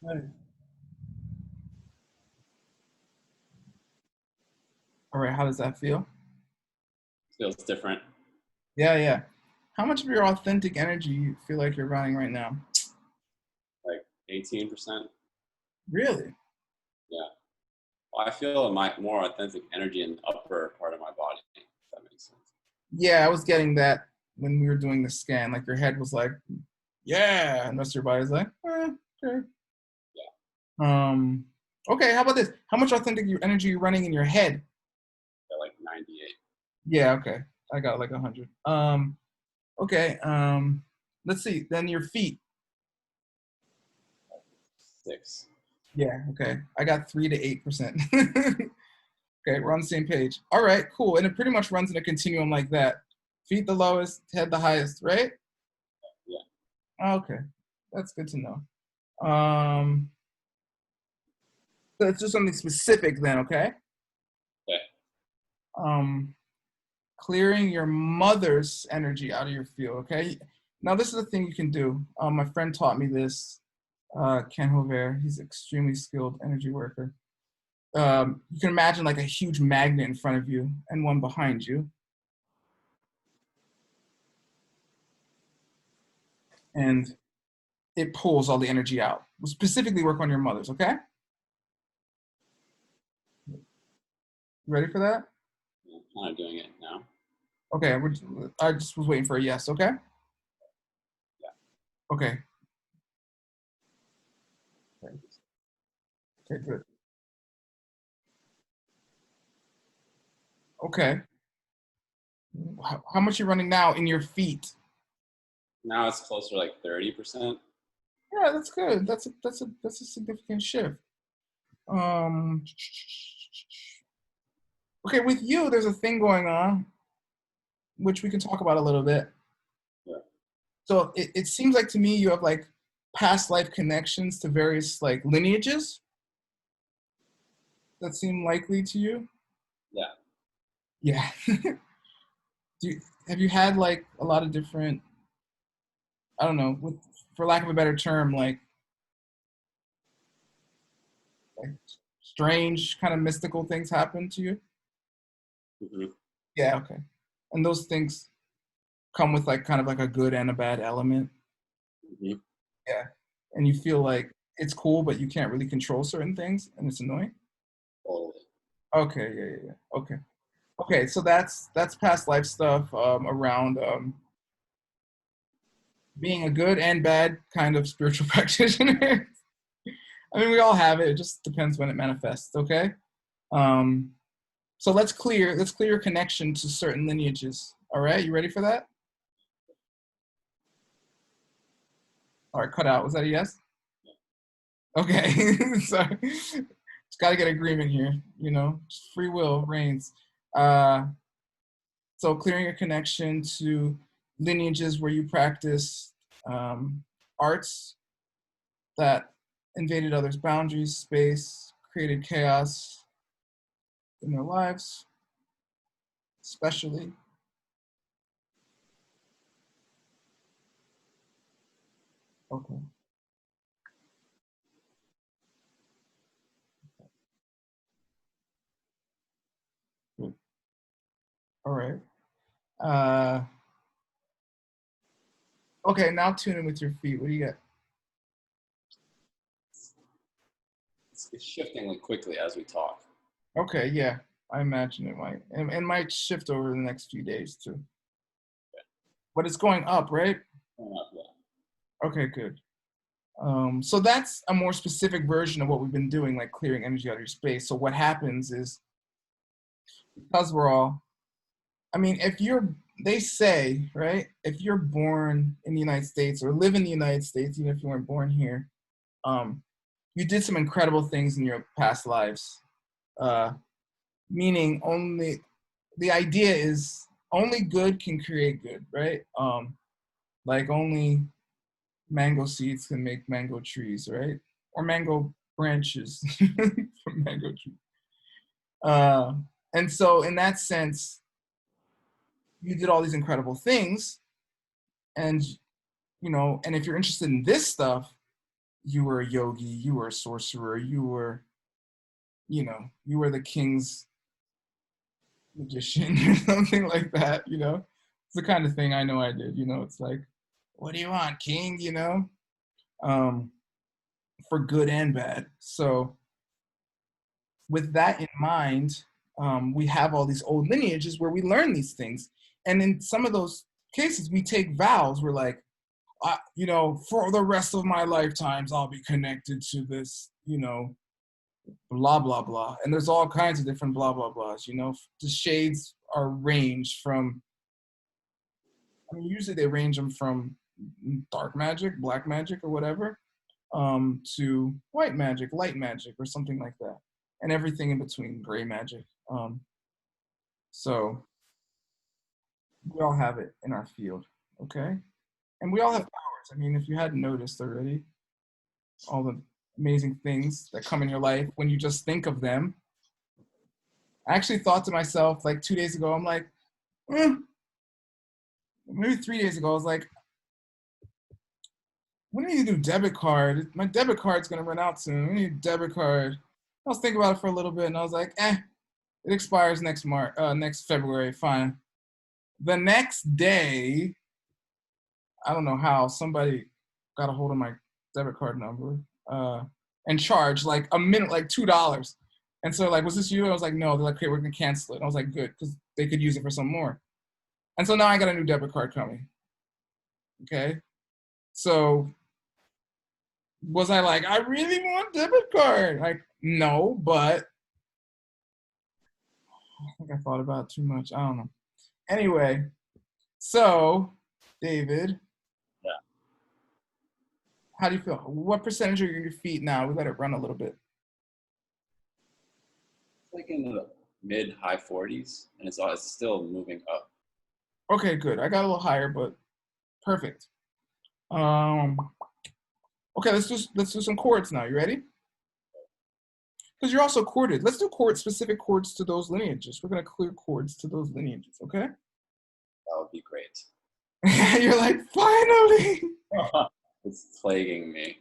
C: Good. All right, how does that feel?
F: Feels different.
C: Yeah. How much of your authentic energy you feel like you're running right now?
F: Like 18%.
C: Really?
F: Yeah. Well, I feel more authentic energy in the upper part of my body, if that makes sense.
C: Yeah, I was getting that when we were doing the scan. Like your head was like, yeah, and the rest of your body's like, okay.
F: Yeah.
C: Okay, how about this? How much authentic energy are you running in your head?
F: At like 98.
C: Yeah, okay. I got like 100. Okay, let's see. Then your feet.
F: 6.
C: Yeah, okay. I got 3 to 8%. Okay, we're on the same page. All right, cool. And it pretty much runs in a continuum like that. Feet the lowest, head the highest, right?
F: Yeah.
C: Okay, that's good to know. So let's do something specific then, okay?
F: Okay.
C: Clearing your mother's energy out of your field, okay? Now this is the thing you can do. My friend taught me this, Ken Hover. He's an extremely skilled energy worker. You can imagine like a huge magnet in front of you and one behind you. And it pulls all the energy out. We'll specifically work on your mother's, okay? You ready for that?
F: I'm kind of doing it now.
C: Okay, I just was waiting for a yes, okay?
F: Yeah.
C: Okay. Okay, good. Okay. How much are you running now in your feet?
F: Now it's closer to like 30%.
C: Yeah, that's good. That's a significant shift. Okay, with you, there's a thing going on, which we can talk about a little bit.
F: Yeah.
C: So it seems like to me you have like past life connections to various like lineages that seem likely to you.
F: Yeah.
C: Yeah. Have you had like a lot of different, I don't know, for lack of a better term, like strange kind of mystical things happen to you?
F: Mm-hmm.
C: Yeah, okay. And those things come with like kind of like a good and a bad element.
F: Mm-hmm.
C: Yeah. And you feel like it's cool, but you can't really control certain things and it's annoying.
F: Totally.
C: Okay, yeah. Okay. Okay, so that's past life stuff around being a good and bad kind of spiritual practitioner. I mean, we all have it. It just depends when it manifests. Okay. So let's clear your connection to certain lineages. All right, you ready for that? All right, cut out. Was that a yes? Okay. Sorry. Just got to get agreement here. You know, just free will reigns. So clearing your connection to lineages where you practice arts that invaded others' boundaries, space, created chaos in their lives, especially. Okay. Good. All right. Okay, now tune in with your feet. What do you got?
F: It's shifting like quickly as we talk.
C: Okay, yeah. I imagine it might. And might shift over the next few days too. But it's going up, right?
F: Yeah.
C: Okay, good. So that's a more specific version of what we've been doing, like clearing energy out of your space. So what happens is, because we're all, I mean, they say, right, if you're born in the United States or live in the United States, even if you weren't born here, you did some incredible things in your past lives. Meaning the idea is only good can create good, right? Like only mango seeds can make mango trees, right? Or mango branches from mango trees. And so in that sense, you did all these incredible things. And, and if you're interested in this stuff, you were a yogi, you were a sorcerer, you were the king's magician or something like that, It's the kind of thing I know I did, it's like, what do you want, king, for good and bad. So with that in mind, we have all these old lineages where we learn these things. And in some of those cases, we take vows. We're like, for the rest of my lifetimes, I'll be connected to this, blah, blah, blah. And there's all kinds of different blah, blah, blahs, The shades are ranged from, usually they range them from dark magic, black magic, or whatever. to white magic, light magic, or something like that, and everything in between, gray magic. So we all have it in our field, okay? And we all have powers. I mean, if you hadn't noticed already, all the amazing things that come in your life when you just think of them. I actually thought to myself like 2 days ago, I'm like, maybe 3 days ago, I was like, when do you do debit card? My debit card's gonna run out soon. We need a debit card. I was thinking about it for a little bit, and I was like, it expires next February. Fine. The next day, I don't know how, somebody got a hold of my debit card number and charged like a minute, like $2. And so like, was this you? I was like, no. They're like, okay, we're gonna cancel it. And I was like, good, because they could use it for some more. And so now I got a new debit card coming. Okay, so was I like, I really want debit card? Like, no, but I think I thought about it too much. I don't know. Anyway, so David,
F: Yeah.
C: how do you feel? What percentage are your feet now? We let it run a little bit.
F: It's like in the mid high 40s, and it's still moving up.
C: Okay, good. I got a little higher, but perfect. Okay, let's do some chords now. You ready? Because you're also chorded. Let's do specific chords to those lineages. We're gonna clear chords to those lineages, okay?
F: That would be great.
C: You're like, finally.
F: It's plaguing me.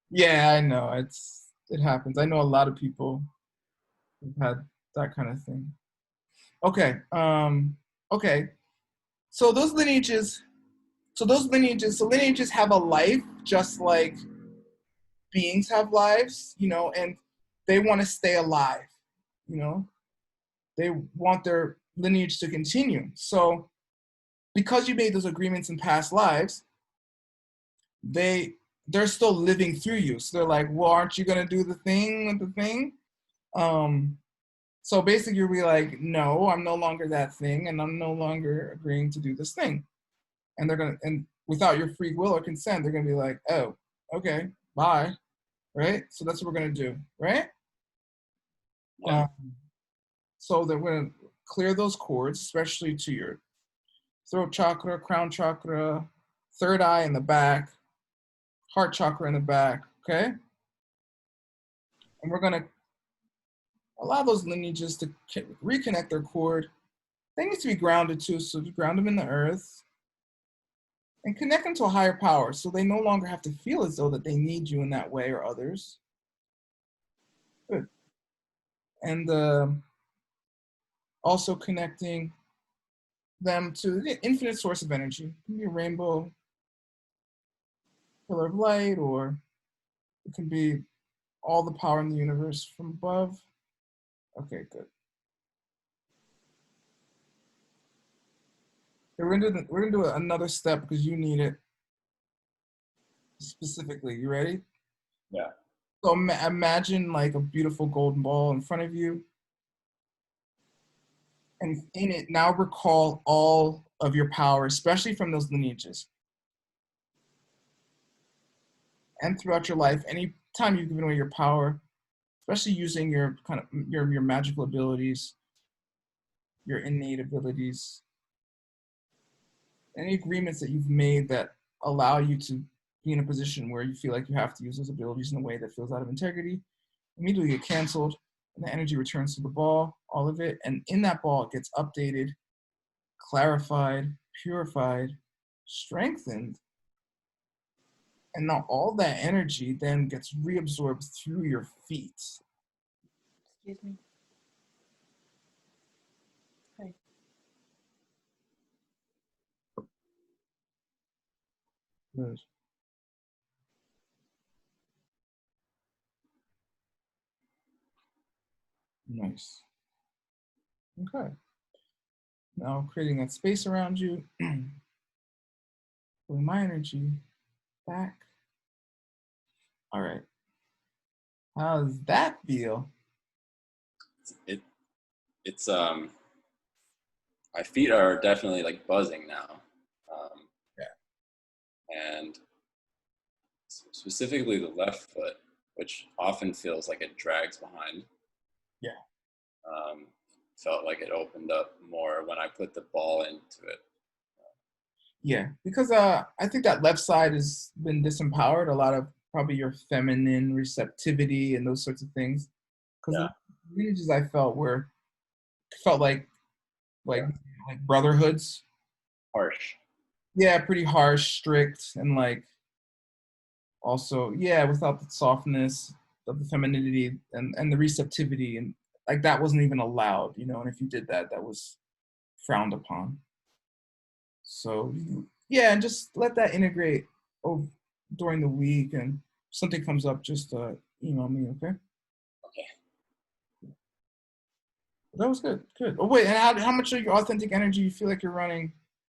C: Yeah, I know. It happens. I know a lot of people who've had that kind of thing. Okay. Okay. So lineages have a life just like beings have lives, and they want to stay alive, They want their lineage to continue. So because you made those agreements in past lives, they're still living through you. So they're like, well, aren't you gonna do the thing with the thing? So basically you'll be like, no, I'm no longer that thing, and I'm no longer agreeing to do this thing. And without your free will or consent, they're gonna be like, oh, okay, bye. Right? So that's what we're gonna do, right?
F: Yeah.
C: So that we're gonna clear those cords, especially to your throat chakra, crown chakra, third eye in the back, heart chakra in the back, okay? And we're gonna allow those lineages to reconnect their cord. They need to be grounded too, so ground them in the earth and connect them to a higher power so they no longer have to feel as though that they need you in that way or others. Good. And also connecting them to the infinite source of energy. It can be a rainbow, pillar of light, or it can be all the power in the universe from above. Okay, good. Okay, we're gonna do another step because you need it specifically. You ready?
F: Yeah.
C: So imagine like a beautiful golden ball in front of you. And in it, now recall all of your power, especially from those lineages. And throughout your life, any time you've given away your power, especially using your your magical abilities, your innate abilities, any agreements that you've made that allow you to be in a position where you feel like you have to use those abilities in a way that feels out of integrity, immediately get canceled, and the energy returns to the ball, all of it, and in that ball it gets updated, clarified, purified, strengthened, and now all that energy then gets reabsorbed through your feet.
B: Excuse me. Hi.
C: Good. Nice. Okay. Now creating that space around you, pulling my energy back. All right. How does that feel?
F: It's my feet are definitely like buzzing now.
C: Yeah.
F: And specifically the left foot, which often feels like it drags behind.
C: Yeah.
F: Felt like it opened up more when I put the ball into it.
C: Yeah, because I think that left side has been disempowered. A lot of probably your feminine receptivity and those sorts of things. Because the images I felt like like brotherhoods.
F: Harsh.
C: Yeah, pretty harsh, strict, and like also without the softness of the femininity and the receptivity, and like that wasn't even allowed, you know. And if you did that, that was frowned upon. So yeah, and just let that integrate during the week, and if something comes up, just email me, okay?
F: Okay.
C: That was good. Oh wait, and how much of your authentic energy you feel like you're running?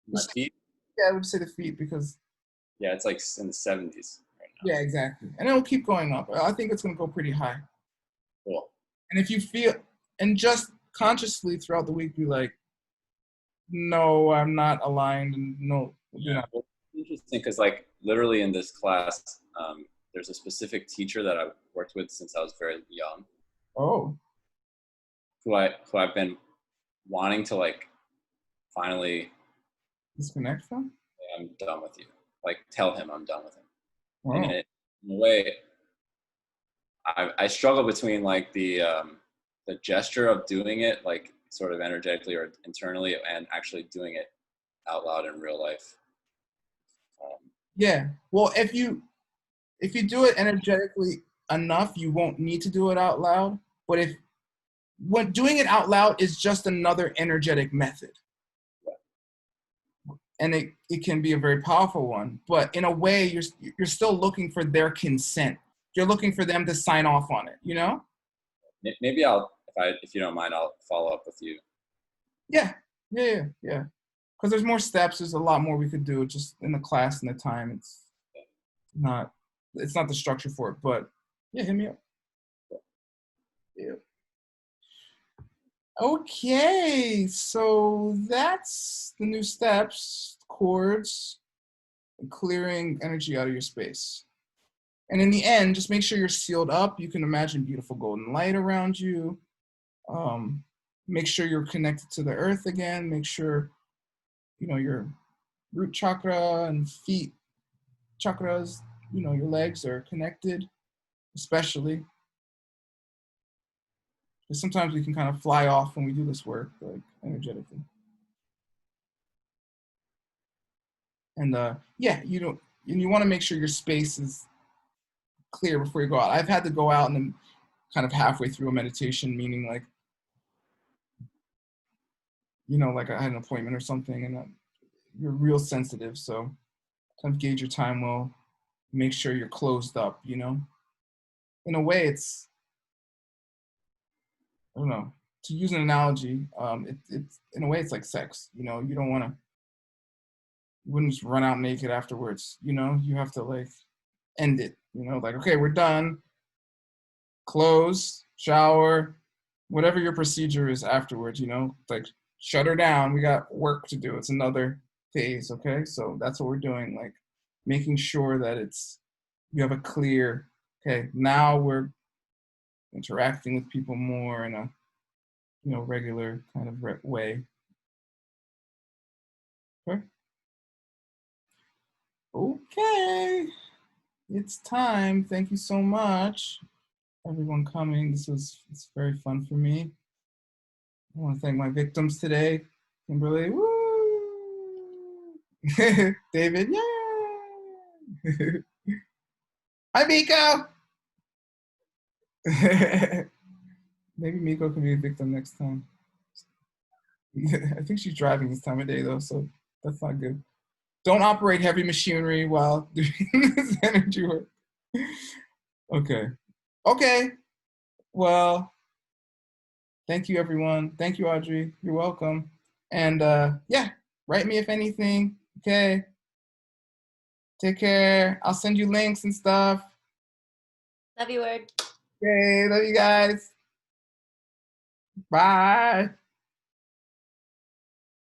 F: My feet?
C: Yeah, I would say the feet because.
F: Yeah, it's like in the 70s right now.
C: Yeah, exactly, and it'll keep going up. I think it's gonna go pretty high.
F: Cool.
C: And if you feel, and just consciously throughout the week, be like, no, I'm not aligned, and no, you're not.
F: Well, it's interesting because like literally in this class, there's a specific teacher that I've worked with since I was very young,
C: Oh,
F: who I've been wanting to like finally
C: disconnect from?
F: say, I'm done with you. Like tell him I'm done with him.
C: Oh.
F: And in a way, I struggle between like the gesture of doing it, like sort of energetically or internally, and actually doing it out loud in real life.
C: Yeah. Well, if you do it energetically enough, you won't need to do it out loud. But when doing it out loud is just another energetic method. And it can be a very powerful one. But in a way, you're still looking for their consent. You're looking for them to sign off on it, you know?
F: Maybe if you don't mind, I'll follow up with you.
C: Yeah. Because there's more steps. There's a lot more we could do just in the class and the time. It's not the structure for it, but yeah, hit me up. Yeah. Okay, so that's the new steps, chords, clearing energy out of your space. And in the end, just make sure you're sealed up. You can imagine beautiful golden light around you. Make sure you're connected to the earth again. Make sure, your root chakra and feet chakras, your legs are connected, especially. Because sometimes we can kind of fly off when we do this work, like energetically. And you want to make sure your space is clear before you go out. I've had to go out and then kind of halfway through a meditation, meaning like, like I had an appointment or something, and you're real sensitive, so kind of gauge your time well, make sure you're closed up, In a way, it's, I don't know, to use an analogy, it's in a way it's like sex, you don't want to, you wouldn't just run out naked afterwards, you have to like end it, like, okay, we're done, close, shower, whatever your procedure is afterwards, like shut her down, we got work to do, it's another phase, okay? So that's what we're doing, like making sure that you have a clear, okay, now we're interacting with people more in a, regular kind of way. Okay, it's time. Thank you so much, everyone coming. It's very fun for me. I want to thank my victims today. Kimberly, woo! David, yay! Hi, Miko! Maybe Miko can be a victim next time. I think she's driving this time of day, though, so that's not good. Don't operate heavy machinery while doing this energy work. Okay. Well, thank you, everyone. Thank you, Audrey. You're welcome. And write me if anything. Okay. Take care. I'll send you links and stuff.
G: Love you, Word.
C: Okay. Love you guys. Bye.